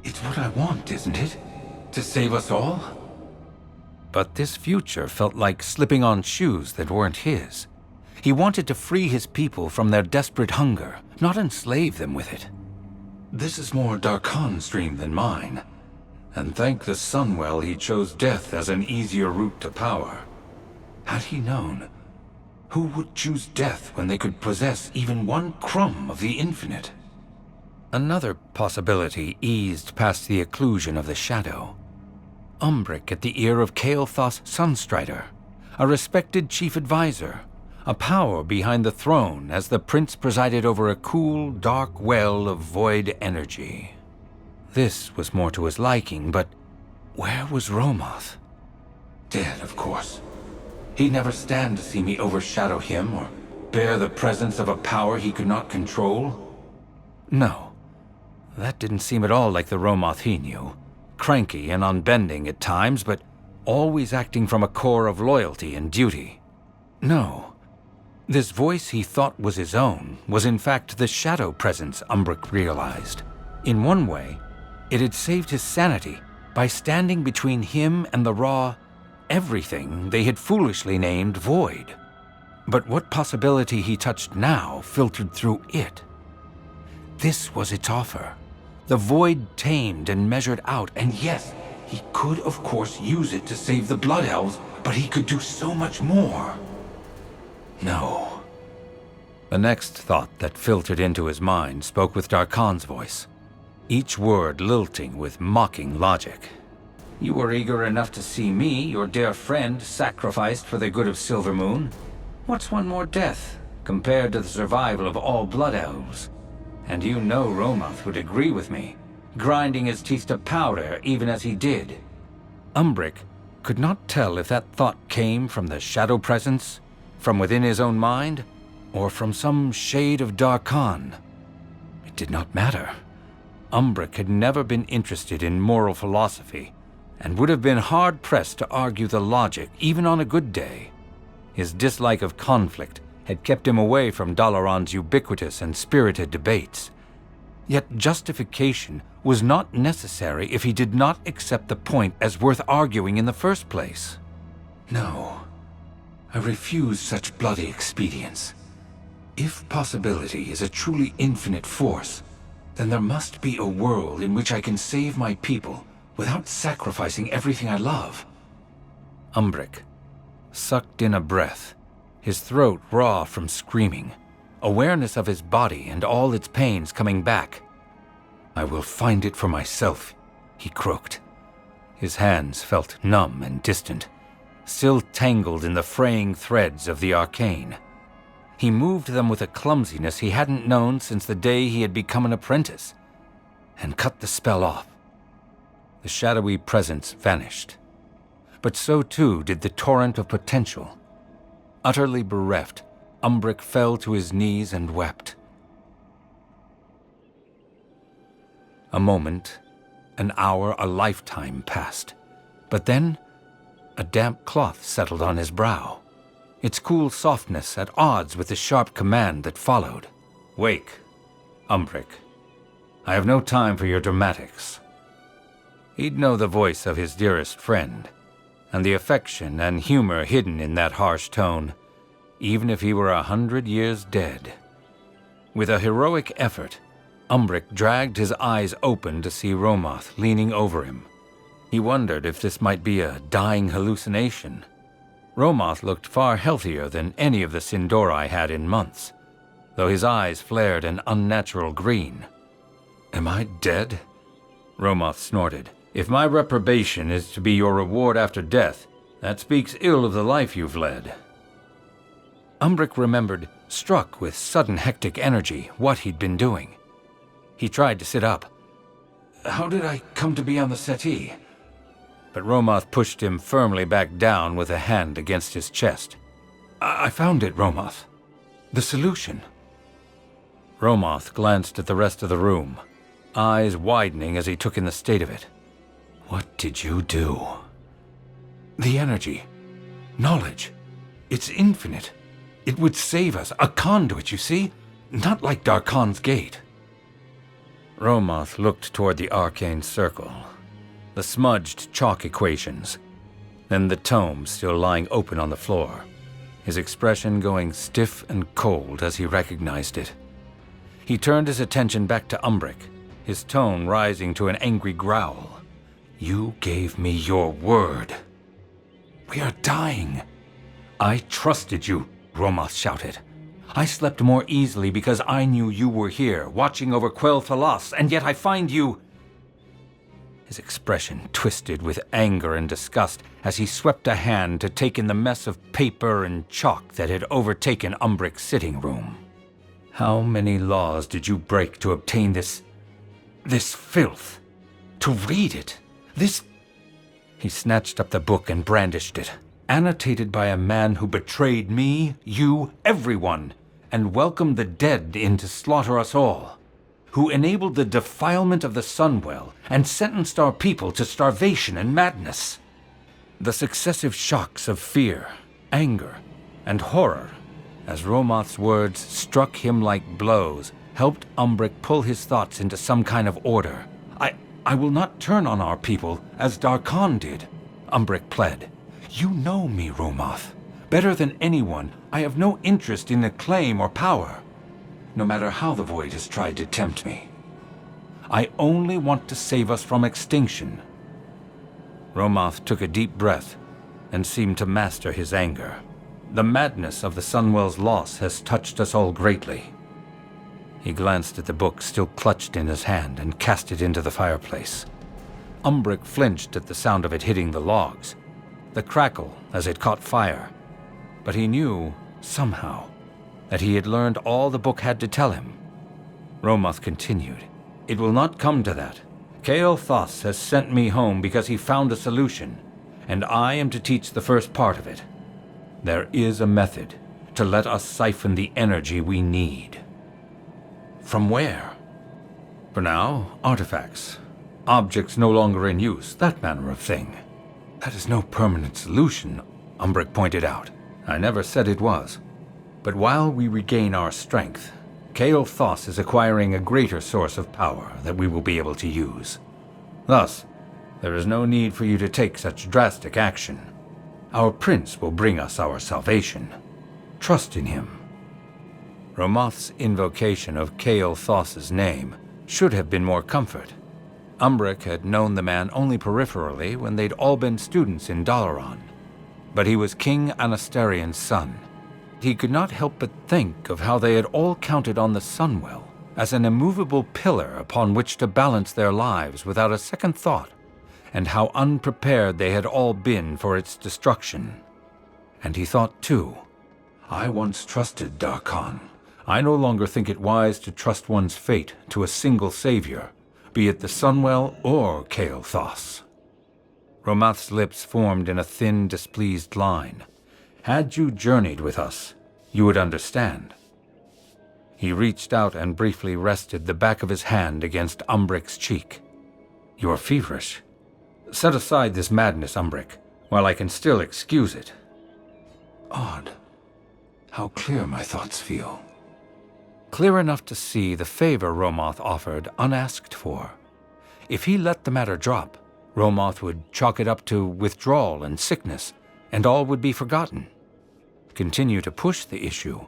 It's what I want, isn't it? To save us all? But this future felt like slipping on shoes that weren't his. He wanted to free his people from their desperate hunger, not enslave them with it. This is more Darkon's dream than mine. And thank the Sunwell he chose death as an easier route to power. Had he known, who would choose death when they could possess even one crumb of the infinite? Another possibility eased past the occlusion of the shadow. Umbric at the ear of Kael'thas Sunstrider, a respected chief advisor, a power behind the throne as the prince presided over a cool, dark well of void energy. This was more to his liking, but where was Romoth? Dead, of course. He'd never stand to see me overshadow him or bear the presence of a power he could not control. No, that didn't seem at all like the Romoth he knew. Cranky and unbending at times, but always acting from a core of loyalty and duty. No, this voice he thought was his own was in fact the shadow presence Umbric realized. In one way, it had saved his sanity by standing between him and the raw everything they had foolishly named void. But what possibility he touched now filtered through it? This was its offer. The void tamed and measured out, and yes, he could of course use it to save the Blood Elves, but he could do so much more. No. The next thought that filtered into his mind spoke with Darkon's voice, each word lilting with mocking logic. You were eager enough to see me, your dear friend, sacrificed for the good of Silvermoon. What's one more death compared to the survival of all Blood Elves? And you know Romoth would agree with me, grinding his teeth to powder even as he did. Umbric could not tell if that thought came from the shadow presence, from within his own mind, or from some shade of Darkon. It did not matter. Umbric had never been interested in moral philosophy, and would have been hard-pressed to argue the logic even on a good day. His dislike of conflict had kept him away from Dalaran's ubiquitous and spirited debates. Yet justification was not necessary if he did not accept the point as worth arguing in the first place. No, I refuse such bloody expedience. If possibility is a truly infinite force, then there must be a world in which I can save my people without sacrificing everything I love. Umbric sucked in a breath, his throat raw from screaming, awareness of his body and all its pains coming back. I will find it for myself, he croaked. His hands felt numb and distant, still tangled in the fraying threads of the arcane. He moved them with a clumsiness he hadn't known since the day he had become an apprentice, and cut the spell off. The shadowy presence vanished, but so too did the torrent of potential. Utterly bereft, Umbric fell to his knees and wept. A moment, an hour, a lifetime passed, but then a damp cloth settled on his brow, its cool softness at odds with the sharp command that followed. Wake, Umbric. I have no time for your dramatics. He'd know the voice of his dearest friend, and the affection and humor hidden in that harsh tone, even if he were 100 years dead. With a heroic effort, Umbric dragged his eyes open to see Romoth leaning over him. He wondered if this might be a dying hallucination. Romoth looked far healthier than any of the Sindorai had in months, though his eyes flared an unnatural green. Am I dead? Romoth snorted. If my reprobation is to be your reward after death, that speaks ill of the life you've led. Umbric remembered, struck with sudden hectic energy, what he'd been doing. He tried to sit up. How did I come to be on the settee? But Romoth pushed him firmly back down with a hand against his chest. I found it, Romoth. The solution. Romoth glanced at the rest of the room, eyes widening as he took in the state of it. What did you do? The energy. Knowledge. It's infinite. It would save us. A conduit, you see? Not like Darkon's gate. Romoth looked toward the arcane circle, the smudged chalk equations, then the tome still lying open on the floor, his expression going stiff and cold as he recognized it. He turned his attention back to Umbric, his tone rising to an angry growl. You gave me your word. We are dying. I trusted you, Romoth shouted. I slept more easily because I knew you were here, watching over Quel'Thalas, and yet I find you... His expression twisted with anger and disgust as he swept a hand to take in the mess of paper and chalk that had overtaken Umbric's sitting room. How many laws did you break to obtain this filth? To read it? This... He snatched up the book and brandished it. Annotated by a man who betrayed me, you, everyone, and welcomed the dead in to slaughter us all, who enabled the defilement of the Sunwell and sentenced our people to starvation and madness. The successive shocks of fear, anger, and horror, as Romoth's words struck him like blows, helped Umbric pull his thoughts into some kind of order. I will not turn on our people as Darkon did, Umbric pled. You know me, Romoth. Better than anyone, I have no interest in acclaim or power, no matter how the Void has tried to tempt me. I only want to save us from extinction." Romoth took a deep breath and seemed to master his anger. The madness of the Sunwell's loss has touched us all greatly. He glanced at the book still clutched in his hand and cast it into the fireplace. Umbric flinched at the sound of it hitting the logs, the crackle as it caught fire. But he knew, somehow, that he had learned all the book had to tell him. Romoth continued, "It will not come to that. Kael Thos has sent me home because he found a solution, and I am to teach the first part of it. There is a method to let us siphon the energy we need." "From where?" "For now, artifacts. Objects no longer in use, that manner of thing." "That is no permanent solution," Umbric pointed out. "I never said it was. But while we regain our strength, Kael Thos is acquiring a greater source of power that we will be able to use. Thus, there is no need for you to take such drastic action. Our prince will bring us our salvation. Trust in him." Romoth's invocation of Kael Thos's name should have been more comfort. Umbric had known the man only peripherally when they'd all been students in Dath'remar. But he was King Anastarion's son. He could not help but think of how they had all counted on the Sunwell as an immovable pillar upon which to balance their lives without a second thought, and how unprepared they had all been for its destruction. And he thought too, "I once trusted Darkhan. I no longer think it wise to trust one's fate to a single savior, be it the Sunwell or Kael Thos." Romoth's lips formed in a thin, displeased line. "Had you journeyed with us, you would understand." He reached out and briefly rested the back of his hand against Umbric's cheek. "You are feverish. Set aside this madness, Umbric, while I can still excuse it." Odd. How clear my thoughts feel. Clear enough to see the favor Romoth offered unasked for. If he let the matter drop, Romoth would chalk it up to withdrawal and sickness, and all would be forgotten. Continue to push the issue,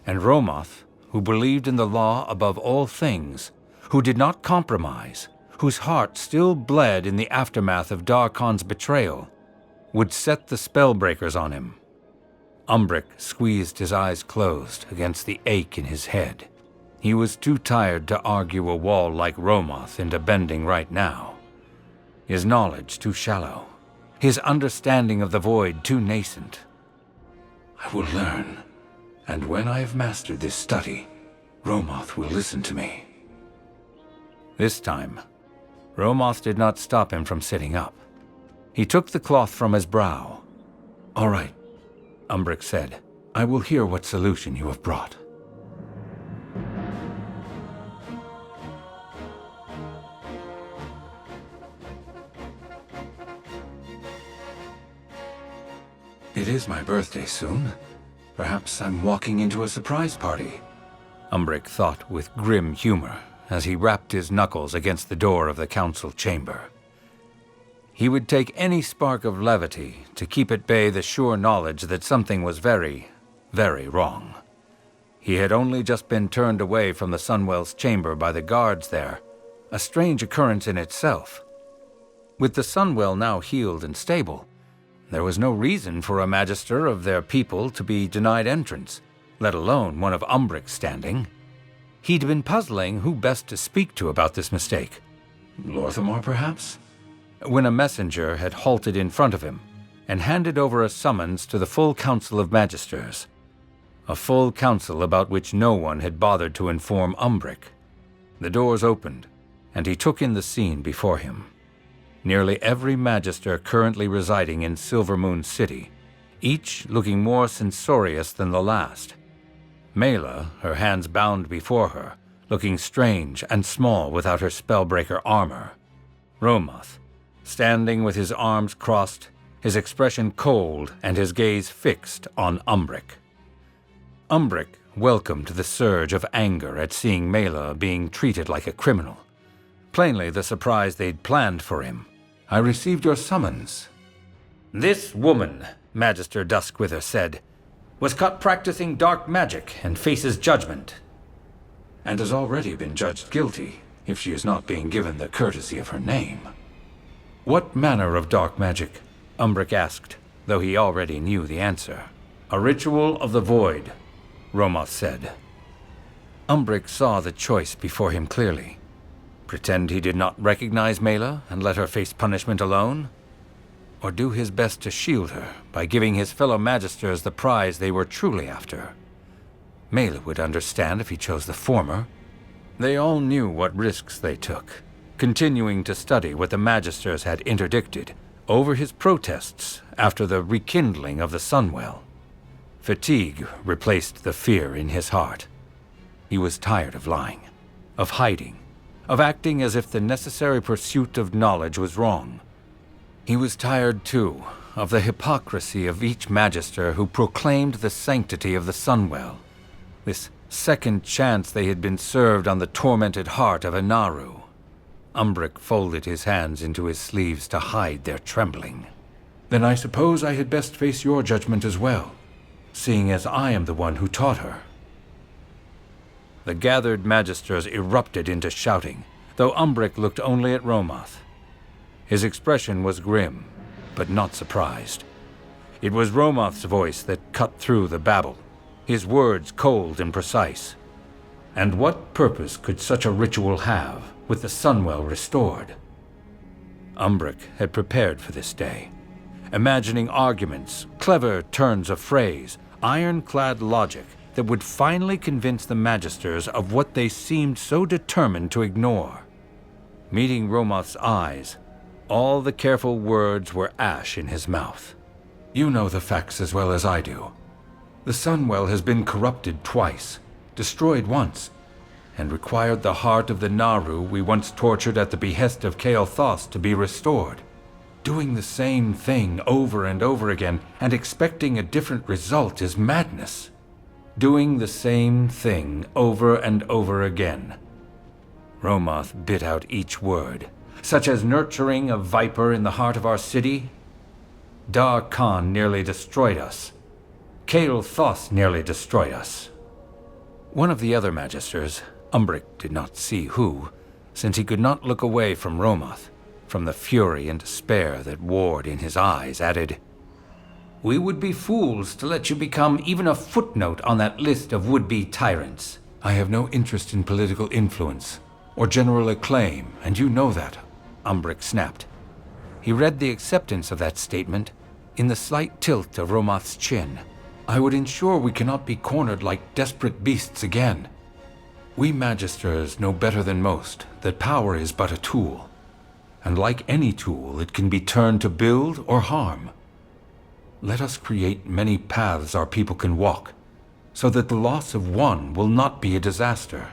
and Romoth, who believed in the law above all things, who did not compromise, whose heart still bled in the aftermath of Darkon's betrayal, would set the spellbreakers on him. Umbric squeezed his eyes closed against the ache in his head. He was too tired to argue a wall like Romoth into bending right now. His knowledge too shallow, his understanding of the Void too nascent. "I will learn, and when I have mastered this study, Romoth will listen to me." This time, Romoth did not stop him from sitting up. He took the cloth from his brow. "All right," Umbric said. "I will hear what solution you have brought." "It is my birthday soon. Perhaps I'm walking into a surprise party," Umbric thought with grim humor as he rapped his knuckles against the door of the council chamber. He would take any spark of levity to keep at bay the sure knowledge that something was very, very wrong. He had only just been turned away from the Sunwell's chamber by the guards there, a strange occurrence in itself. With the Sunwell now healed and stable, there was no reason for a magister of their people to be denied entrance, let alone one of Umbric's standing. He'd been puzzling who best to speak to about this mistake. Dath'remar, perhaps? When a messenger had halted in front of him and handed over a summons to the full council of magisters. A full council about which no one had bothered to inform Umbric. The doors opened, and he took in the scene before him. Nearly every magister currently residing in Silvermoon City, each looking more censorious than the last. Mela, her hands bound before her, looking strange and small without her spellbreaker armor. Rommath, standing with his arms crossed, his expression cold and his gaze fixed on Umbric. Umbric welcomed the surge of anger at seeing Mela being treated like a criminal. Plainly the surprise they'd planned for him. "I received your summons." "This woman," Magister Duskwither said, was caught practicing dark magic and faces judgment. And has already been judged guilty, if she is not being given the courtesy of her name. What manner of dark magic? Umbric asked, though he already knew the answer. A ritual of the void, Romoth said. Umbric saw the choice before him clearly. Pretend he did not recognize Mela and let her face punishment alone? Or do his best to shield her by giving his fellow magisters the prize they were truly after? Mela would understand if he chose the former. They all knew what risks they took, continuing to study what the magisters had interdicted over his protests after the rekindling of the Sunwell. Fatigue replaced the fear in his heart. He was tired of lying, of hiding, of acting as if the necessary pursuit of knowledge was wrong. He was tired, too, of the hypocrisy of each magister who proclaimed the sanctity of the Sunwell, this second chance they had been served on the tormented heart of a Naru. Umbric folded his hands into his sleeves to hide their trembling. Then I suppose I had best face your judgment as well, seeing as I am the one who taught her. The gathered magisters erupted into shouting, though Umbric looked only at Rommath. His expression was grim, but not surprised. It was Romoth's voice that cut through the babble, his words cold and precise. And what purpose could such a ritual have, with the Sunwell restored? Umbric had prepared for this day, imagining arguments, clever turns of phrase, ironclad logic that would finally convince the magisters of what they seemed so determined to ignore. Meeting Romoth's eyes, all the careful words were ash in his mouth. You know the facts as well as I do. The Sunwell has been corrupted twice, destroyed once, and required the heart of the Naru we once tortured at the behest of Kael'thas to be restored. Doing the same thing over and over again and expecting a different result is madness. Doing the same thing over and over again. Romoth bit out each word. Such as nurturing a viper in the heart of our city? Dar-Khan nearly destroyed us. Kael'thas nearly destroyed us. One of the other magisters, Umbric did not see who, since he could not look away from Romoth, from the fury and despair that warred in his eyes, added, "We would be fools to let you become even a footnote on that list of would-be tyrants." I have no interest in political influence or general acclaim, and you know that, Umbric snapped. He read the acceptance of that statement in the slight tilt of Romoth's chin. I would ensure we cannot be cornered like desperate beasts again. We magisters know better than most that power is but a tool, and like any tool, it can be turned to build or harm. Let us create many paths our people can walk, so that the loss of one will not be a disaster.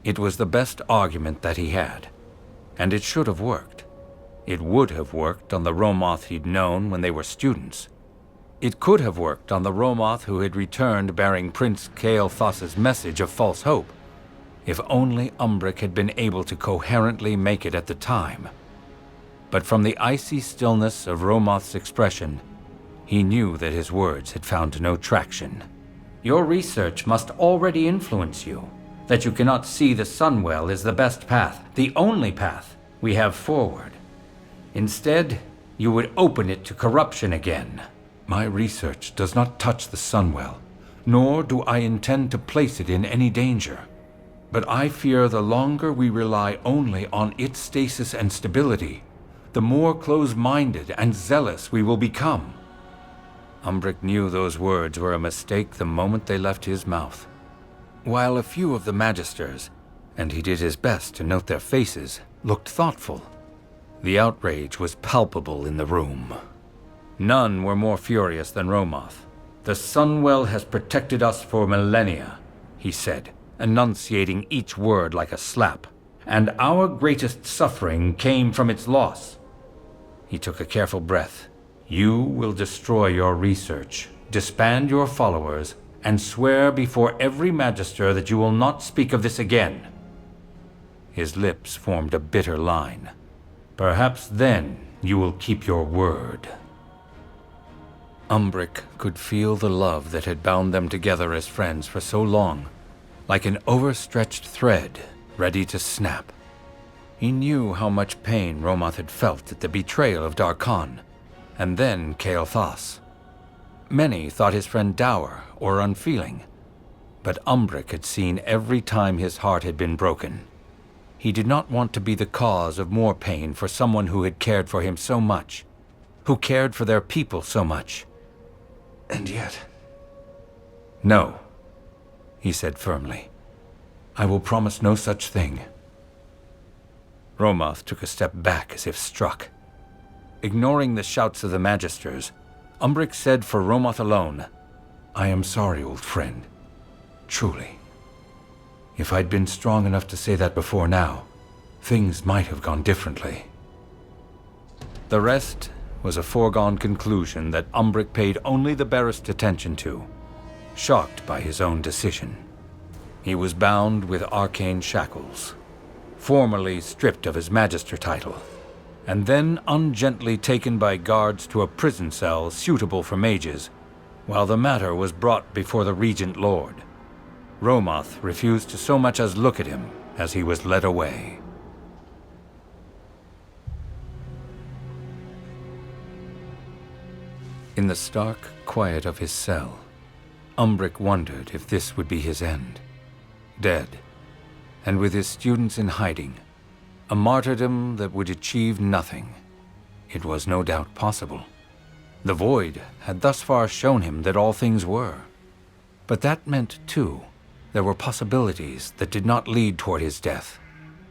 It was the best argument that he had, and it should have worked. It would have worked on the Romoth he'd known when they were students. It could have worked on the Romoth who had returned bearing Prince Kael'thas's message of false hope, if only Umbric had been able to coherently make it at the time. But from the icy stillness of Romoth's expression, he knew that his words had found no traction. Your research must already influence you, that you cannot see the Sunwell as the best path, the only path we have forward. Instead, you would open it to corruption again. My research does not touch the Sunwell, nor do I intend to place it in any danger. But I fear the longer we rely only on its stasis and stability, the more close-minded and zealous we will become. Umbric knew those words were a mistake the moment they left his mouth. While a few of the magisters, and he did his best to note their faces, looked thoughtful, the outrage was palpable in the room. None were more furious than Romoth. "The Sunwell has protected us for millennia," he said, enunciating each word like a slap. "And our greatest suffering came from its loss." He took a careful breath. "You will destroy your research, disband your followers, and swear before every magister that you will not speak of this again." His lips formed a bitter line. "Perhaps then you will keep your word." Umbric could feel the love that had bound them together as friends for so long, like an overstretched thread ready to snap. He knew how much pain Romoth had felt at the betrayal of Darkhan, and then Kael'thas. Many thought his friend dour or unfeeling, but Umbric had seen every time his heart had been broken. He did not want to be the cause of more pain for someone who had cared for him so much, who cared for their people so much. And yet... "No," he said firmly. "I will promise no such thing." Romoth took a step back as if struck. Ignoring the shouts of the Magisters, Umbric said for Romoth alone, "I am sorry, old friend. Truly. If I'd been strong enough to say that before now, things might have gone differently." The rest was a foregone conclusion that Umbric paid only the barest attention to, shocked by his own decision. He was bound with arcane shackles, formally stripped of his Magister title, and then ungently taken by guards to a prison cell suitable for mages, while the matter was brought before the Regent Lord. Romoth refused to so much as look at him as he was led away. In the stark quiet of his cell, Umbric wondered if this would be his end. Dead, and with his students in hiding, a martyrdom that would achieve nothing. It was no doubt possible. The Void had thus far shown him that all things were. But that meant, too, there were possibilities that did not lead toward his death.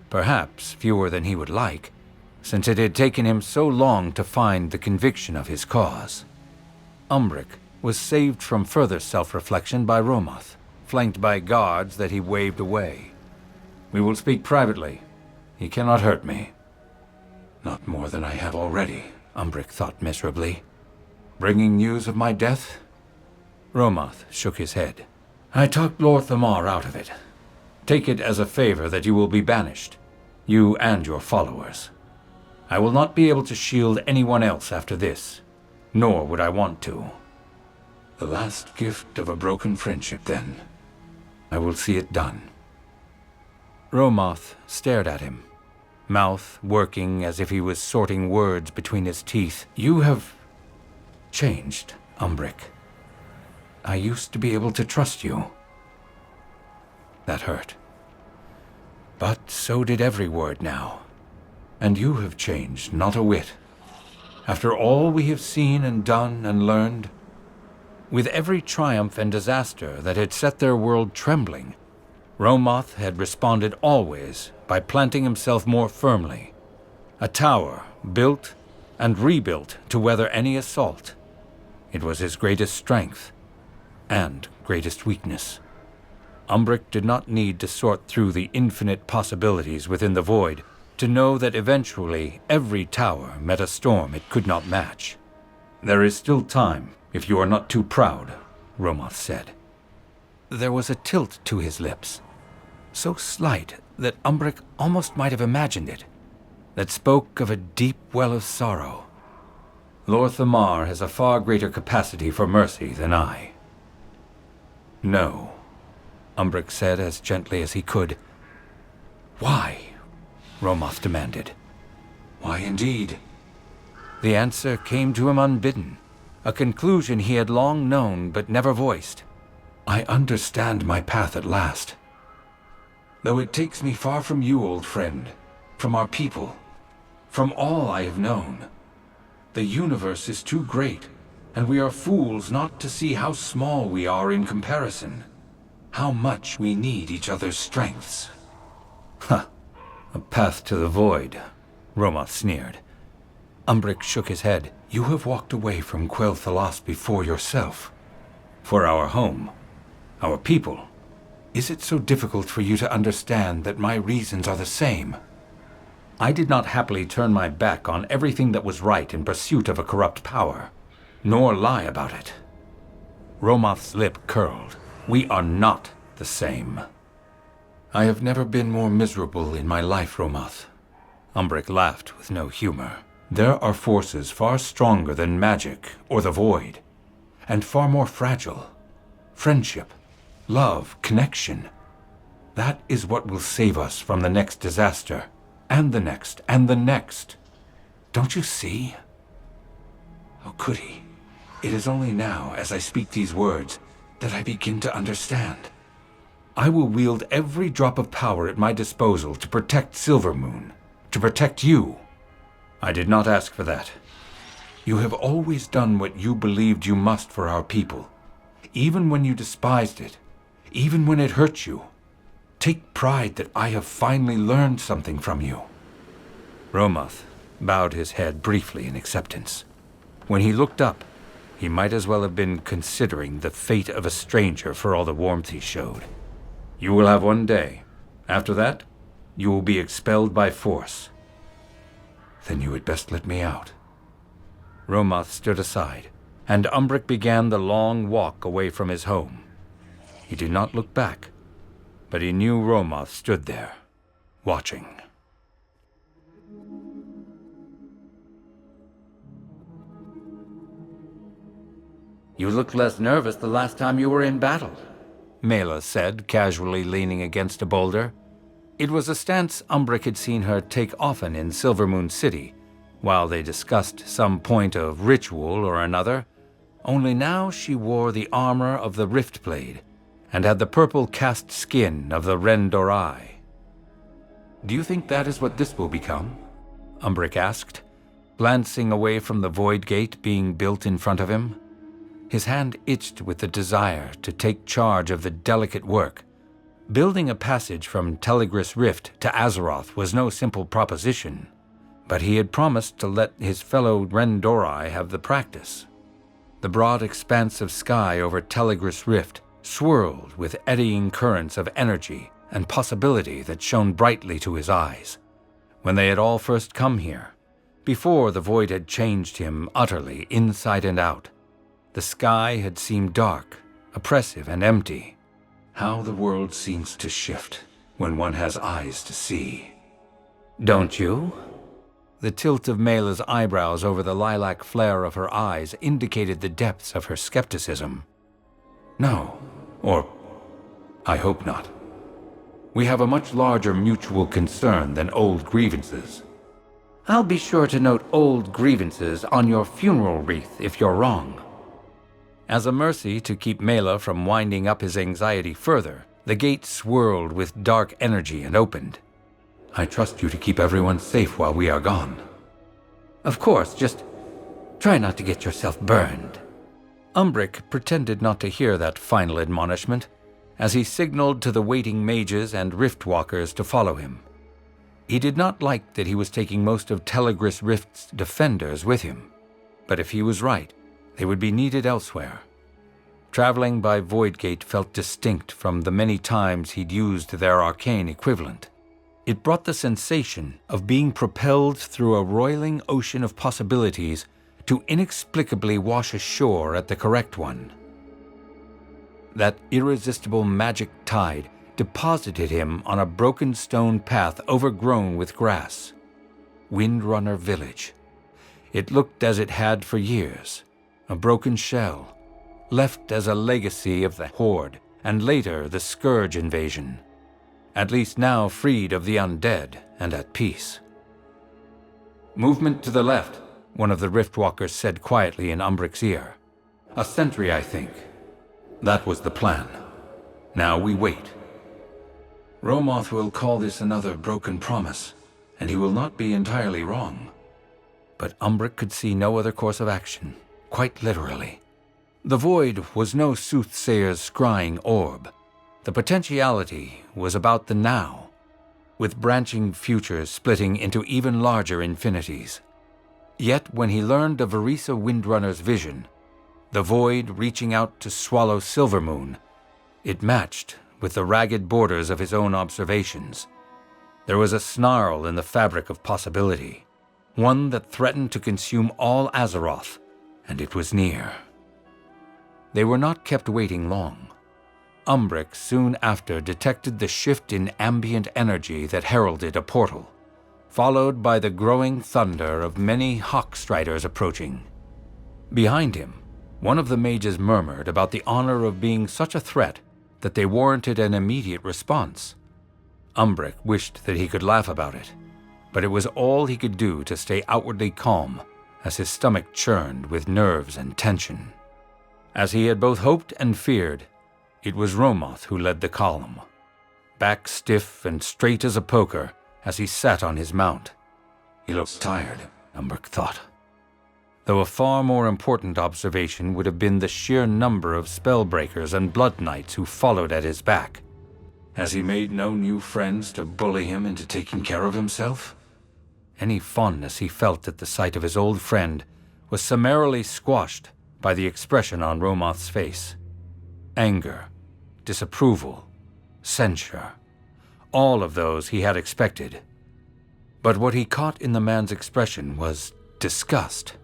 Perhaps fewer than he would like, since it had taken him so long to find the conviction of his cause. Umbric was saved from further self-reflection by Romoth, flanked by guards that he waved away. "We will speak privately. He cannot hurt me." "Not more than I have already," Umbric thought miserably. "Bringing news of my death?" Romoth shook his head. "I talked Lord Dath'remar out of it. Take it as a favor that you will be banished, you and your followers. I will not be able to shield anyone else after this, nor would I want to." "The last gift of a broken friendship, then. I will see it done." Romoth stared at him, mouth working as if he was sorting words between his teeth. "You have changed, Umbric. I used to be able to trust you." That hurt. But so did every word now. "And you have changed, not a whit. After all we have seen and done and learned." With every triumph and disaster that had set their world trembling, Romoth had responded always by planting himself more firmly. A tower built and rebuilt to weather any assault. It was his greatest strength and greatest weakness. Umbric did not need to sort through the infinite possibilities within the Void to know that eventually every tower met a storm it could not match. "There is still time, if you are not too proud," Romoth said. There was a tilt to his lips, so slight that Umbric almost might have imagined it, that spoke of a deep well of sorrow. "Lord Dath'remar has a far greater capacity for mercy than I." "No," Umbric said as gently as he could. "Why?" Romoth demanded. "Why indeed?" The answer came to him unbidden, a conclusion he had long known but never voiced. "I understand my path at last. Though it takes me far from you, old friend, from our people, from all I have known. The universe is too great, and we are fools not to see how small we are in comparison, how much we need each other's strengths." "Huh, a path to the Void," Romoth sneered. Umbric shook his head. "You have walked away from Quel'Thalas before yourself. For our home, our people. Is it so difficult for you to understand that my reasons are the same? I did not happily turn my back on everything that was right in pursuit of a corrupt power, nor lie about it." Romoth's lip curled. "We are not the same." "I have never been more miserable in my life, Romoth." Umbric laughed with no humor. "There are forces far stronger than magic or the Void, and far more fragile. Friendship, love, connection. That is what will save us from the next disaster, and the next, and the next. Don't you see? Oh, could he? It is only now, as I speak these words, that I begin to understand. I will wield every drop of power at my disposal to protect Silvermoon, to protect you. I did not ask for that. You have always done what you believed you must for our people, even when you despised it, even when it hurt you. Take pride that I have finally learned something from you. Romoth bowed his head briefly in acceptance. When he looked up, he might as well have been considering the fate of a stranger for all the warmth he showed. You will have one day. After that, you will be expelled by force. Then you had best let me out. Romoth stood aside, and Umbric began the long walk away from his home. He did not look back, but he knew Romoth stood there, watching. You looked less nervous the last time you were in battle, Mela said, casually leaning against a boulder. It was a stance Umbric had seen her take often in Silvermoon City, while they discussed some point of ritual or another, only now she wore the armor of the Riftblade and had the purple cast skin of the Rendorai. Do you think that is what this will become? Umbric asked, glancing away from the void gate being built in front of him. His hand itched with the desire to take charge of the delicate work. Building a passage from Telegris Rift to Azeroth was no simple proposition, but he had promised to let his fellow Rendorai have the practice. The broad expanse of sky over Telegris Rift swirled with eddying currents of energy and possibility that shone brightly to his eyes. When they had all first come here, before the void had changed him utterly inside and out, the sky had seemed dark, oppressive, and empty. How the world seems to shift when one has eyes to see. don't you? The tilt of Mela's eyebrows over the lilac flare of her eyes indicated the depths of her skepticism. No, or I hope not. We have a much larger mutual concern than old grievances. I'll be sure to note old grievances on your funeral wreath if you're wrong. As a mercy to keep Mela from winding up his anxiety further, the gate swirled with dark energy and opened. I trust you to keep everyone safe while we are gone. Of course, just try not to get yourself burned. Umbric pretended not to hear that final admonishment, as he signaled to the waiting mages and riftwalkers to follow him. He did not like that he was taking most of Telegris Rift's defenders with him, but if he was right, they would be needed elsewhere. Traveling by Voidgate felt distinct from the many times he'd used their arcane equivalent. It brought the sensation of being propelled through a roiling ocean of possibilities to inexplicably wash ashore at the correct one. That irresistible magic tide deposited him on a broken stone path overgrown with grass. Windrunner Village. It looked as it had for years. A broken shell, left as a legacy of the Horde, and later the Scourge invasion. At least now freed of the undead and at peace. Movement to the left, one of the Riftwalkers said quietly in Umbric's ear. A sentry, I think. That was the plan. Now we wait. Romoth will call this another broken promise, and he will not be entirely wrong. But Umbric could see no other course of action. Quite literally. The void was no soothsayer's scrying orb. The potentiality was about the now, with branching futures splitting into even larger infinities. Yet when he learned of Orisa Windrunner's vision, the void reaching out to swallow Silvermoon, it matched with the ragged borders of his own observations. There was a snarl in the fabric of possibility, one that threatened to consume all Azeroth, and it was near. They were not kept waiting long. Umbric soon after detected the shift in ambient energy that heralded a portal, followed by the growing thunder of many hawkstriders approaching. Behind him, One of the mages murmured about the honor of being such a threat that they warranted an immediate response. Umbric wished that he could laugh about it, but it was all he could do to stay outwardly calm as his stomach churned with nerves and tension. As he had both hoped and feared, it was Romoth who led the column, back stiff and straight as a poker as he sat on his mount. He looks tired, Umbric thought, though a far more important observation would have been the sheer number of spellbreakers and blood knights who followed at his back. Has he made no new friends to bully him into taking care of himself? Any fondness he felt at the sight of his old friend was summarily squashed by the expression on Romoth's face. Anger, disapproval, censure, all of those he had expected. But what he caught in the man's expression was disgust.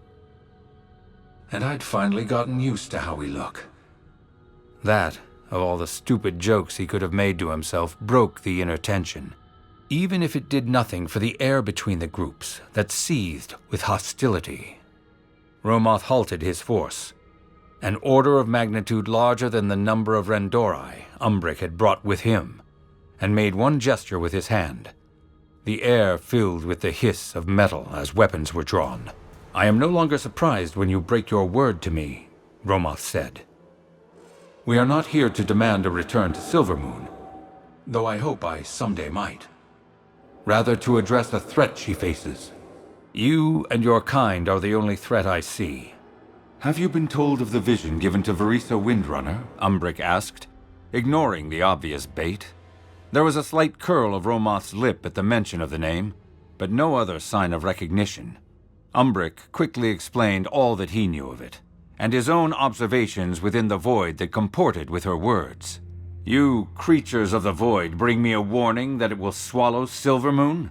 And I'd finally gotten used to how we look. That, of all the stupid jokes he could have made to himself, broke the inner tension, even if it did nothing for the air between the groups that seethed with hostility. Romoth halted his force, an order of magnitude larger than the number of Rendori Umbric had brought with him, and made one gesture with his hand. The air filled with the hiss of metal as weapons were drawn. I am no longer surprised when you break your word to me, Romoth said. We are not here to demand a return to Silvermoon, though I hope I someday might. Rather to address a threat she faces. You and your kind are the only threat I see. Have you been told of the vision given to Verisa Windrunner? Umbric asked, ignoring the obvious bait. There was a slight curl of Romoth's lip at the mention of the name, but no other sign of recognition. Umbric quickly explained all that he knew of it, and his own observations within the void that comported with her words. You creatures of the void bring me a warning that it will swallow Silvermoon?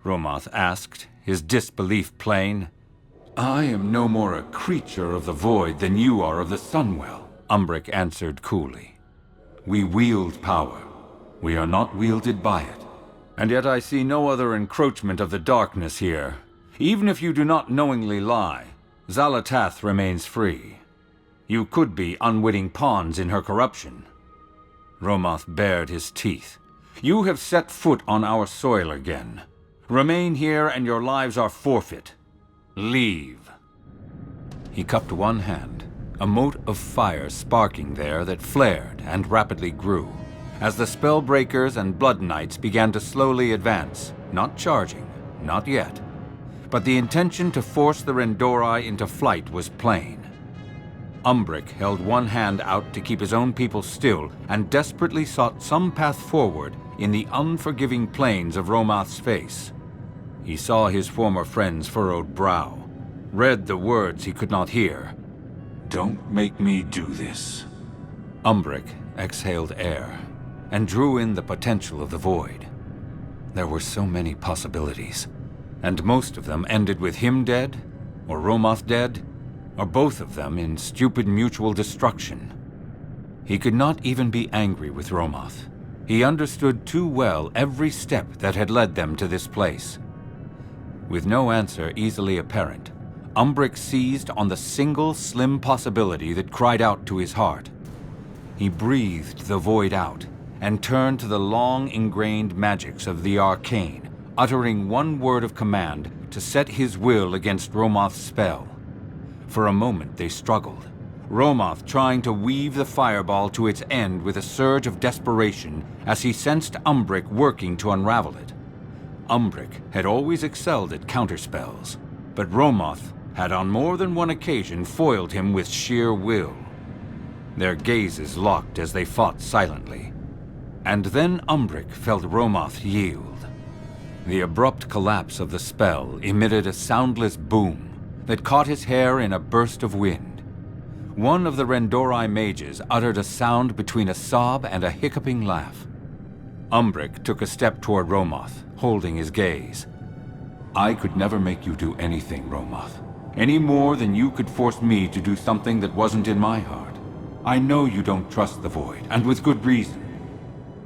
Romoth asked, his disbelief plain. I am no more a creature of the void than you are of the Sunwell, Umbric answered coolly. We wield power. We are not wielded by it. And yet I see no other encroachment of the darkness here. Even if you do not knowingly lie, Xal'atath remains free. You could be unwitting pawns in her corruption. Romoth bared his teeth. You have set foot on our soil again. Remain here and your lives are forfeit. Leave. He cupped one hand, a mote of fire sparking there that flared and rapidly grew, as the spellbreakers and blood knights began to slowly advance, not charging, not yet. But the intention to force the Rendori into flight was plain. Umbric held one hand out to keep his own people still and desperately sought some path forward in the unforgiving plains of Romoth's face. He saw his former friend's furrowed brow, read the words he could not hear. Don't make me do this. Umbric exhaled air and drew in the potential of the void. There were so many possibilities, and most of them ended with him dead, or Romoth dead, or both of them in stupid mutual destruction. He could not even be angry with Romoth. He understood too well every step that had led them to this place. With no answer easily apparent, Umbric seized on the single slim possibility that cried out to his heart. He breathed the void out and turned to the long-ingrained magics of the arcane, uttering one word of command to set his will against Romoth's spell. For a moment they struggled, Romoth trying to weave the fireball to its end with a surge of desperation as he sensed Umbric working to unravel it. Umbric had always excelled at counterspells, but Romoth had on more than one occasion foiled him with sheer will. Their gazes locked as they fought silently, and then Umbric felt Romoth yield. The abrupt collapse of the spell emitted a soundless boom that caught his hair in a burst of wind. One of the Rendori mages uttered a sound between a sob and a hiccuping laugh. Umbric took a step toward Romoth, holding his gaze. I could never make you do anything, Romoth, any more than you could force me to do something that wasn't in my heart. I know you don't trust the void, and with good reason.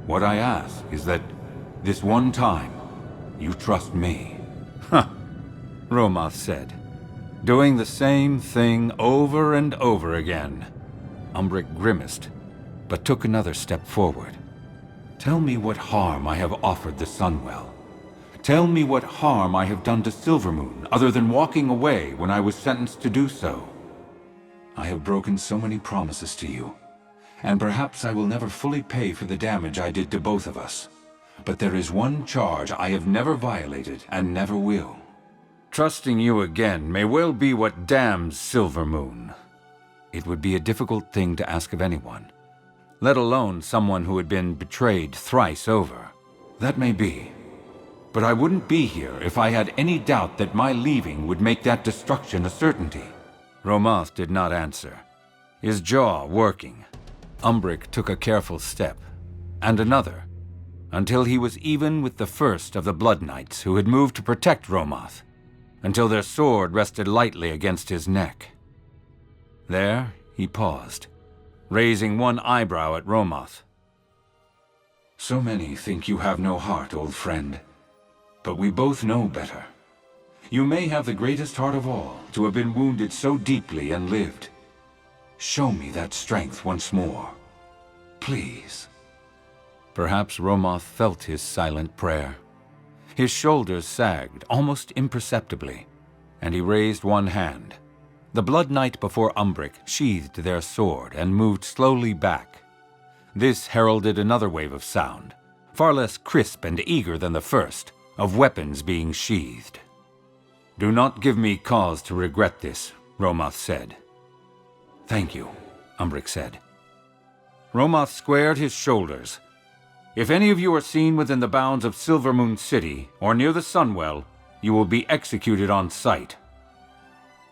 What I ask is that, this one time, you trust me. Huh, Romoth said. Doing the same thing over and over again. Umbric grimaced, but took another step forward. Tell me what harm I have offered the Sunwell. Tell me what harm I have done to Silvermoon, other than walking away when I was sentenced to do so. I have broken so many promises to you, and perhaps I will never fully pay for the damage I did to both of us. But there is one charge I have never violated and never will. Trusting you again may well be what damns Silvermoon. It would be a difficult thing to ask of anyone, let alone someone who had been betrayed thrice over. That may be. But I wouldn't be here if I had any doubt that my leaving would make that destruction a certainty. Romoth did not answer, his jaw working. Umbric took a careful step, and another, until he was even with the first of the Blood Knights who had moved to protect Romoth, until their sword rested lightly against his neck. There he paused, raising one eyebrow at Romoth. So many think you have no heart, old friend. But we both know better. You may have the greatest heart of all, to have been wounded so deeply and lived. Show me that strength once more. Please. Perhaps Romoth felt his silent prayer. His shoulders sagged, almost imperceptibly, and he raised one hand. The Blood Knight before Umbric sheathed their sword and moved slowly back. This heralded another wave of sound, far less crisp and eager than the first, of weapons being sheathed. Do not give me cause to regret this, Romoth said. Thank you, Umbric said. Romoth squared his shoulders. If any of you are seen within the bounds of Silvermoon City or near the Sunwell, you will be executed on sight.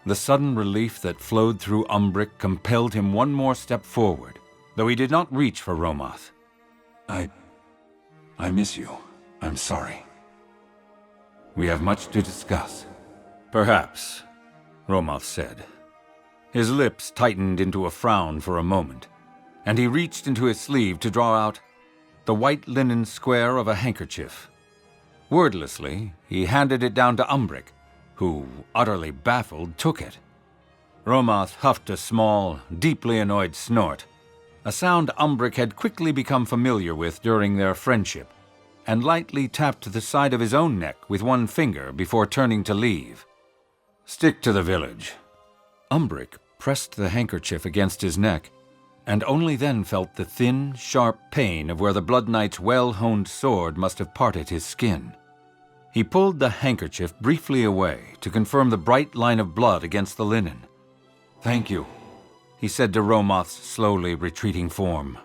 The sudden relief that flowed through Umbric compelled him one more step forward, though he did not reach for Romoth. I miss you. I'm sorry. We have much to discuss. Perhaps, Romoth said. His lips tightened into a frown for a moment, and he reached into his sleeve to draw out the white linen square of a handkerchief. Wordlessly, he handed it down to Umbric, who, utterly baffled, took it. Romoth huffed a small, deeply annoyed snort, a sound Umbric had quickly become familiar with during their friendship, and lightly tapped the side of his own neck with one finger before turning to leave. Stick to the village. Umbric pressed the handkerchief against his neck, and only then felt the thin, sharp pain of where the Blood Knight's well-honed sword must have parted his skin. He pulled the handkerchief briefly away to confirm the bright line of blood against the linen. Thank you, he said to Romoth's slowly retreating form.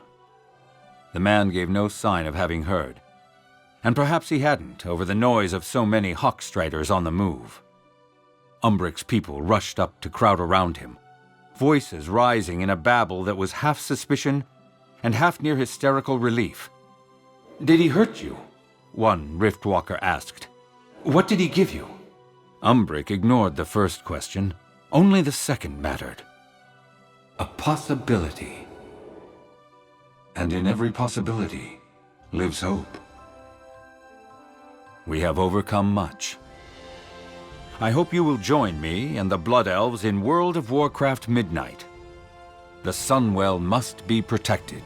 The man gave no sign of having heard, and perhaps he hadn't over the noise of so many Hawkstriders on the move. Umbric's people rushed up to crowd around him, voices rising in a babble that was half suspicion and half near hysterical relief. Did he hurt you? One Riftwalker asked. What did he give you? Umbric ignored the first question. Only the second mattered. A possibility. And in every possibility lives hope. We have overcome much. I hope you will join me and the Blood Elves in World of Warcraft Midnight. The Sunwell must be protected.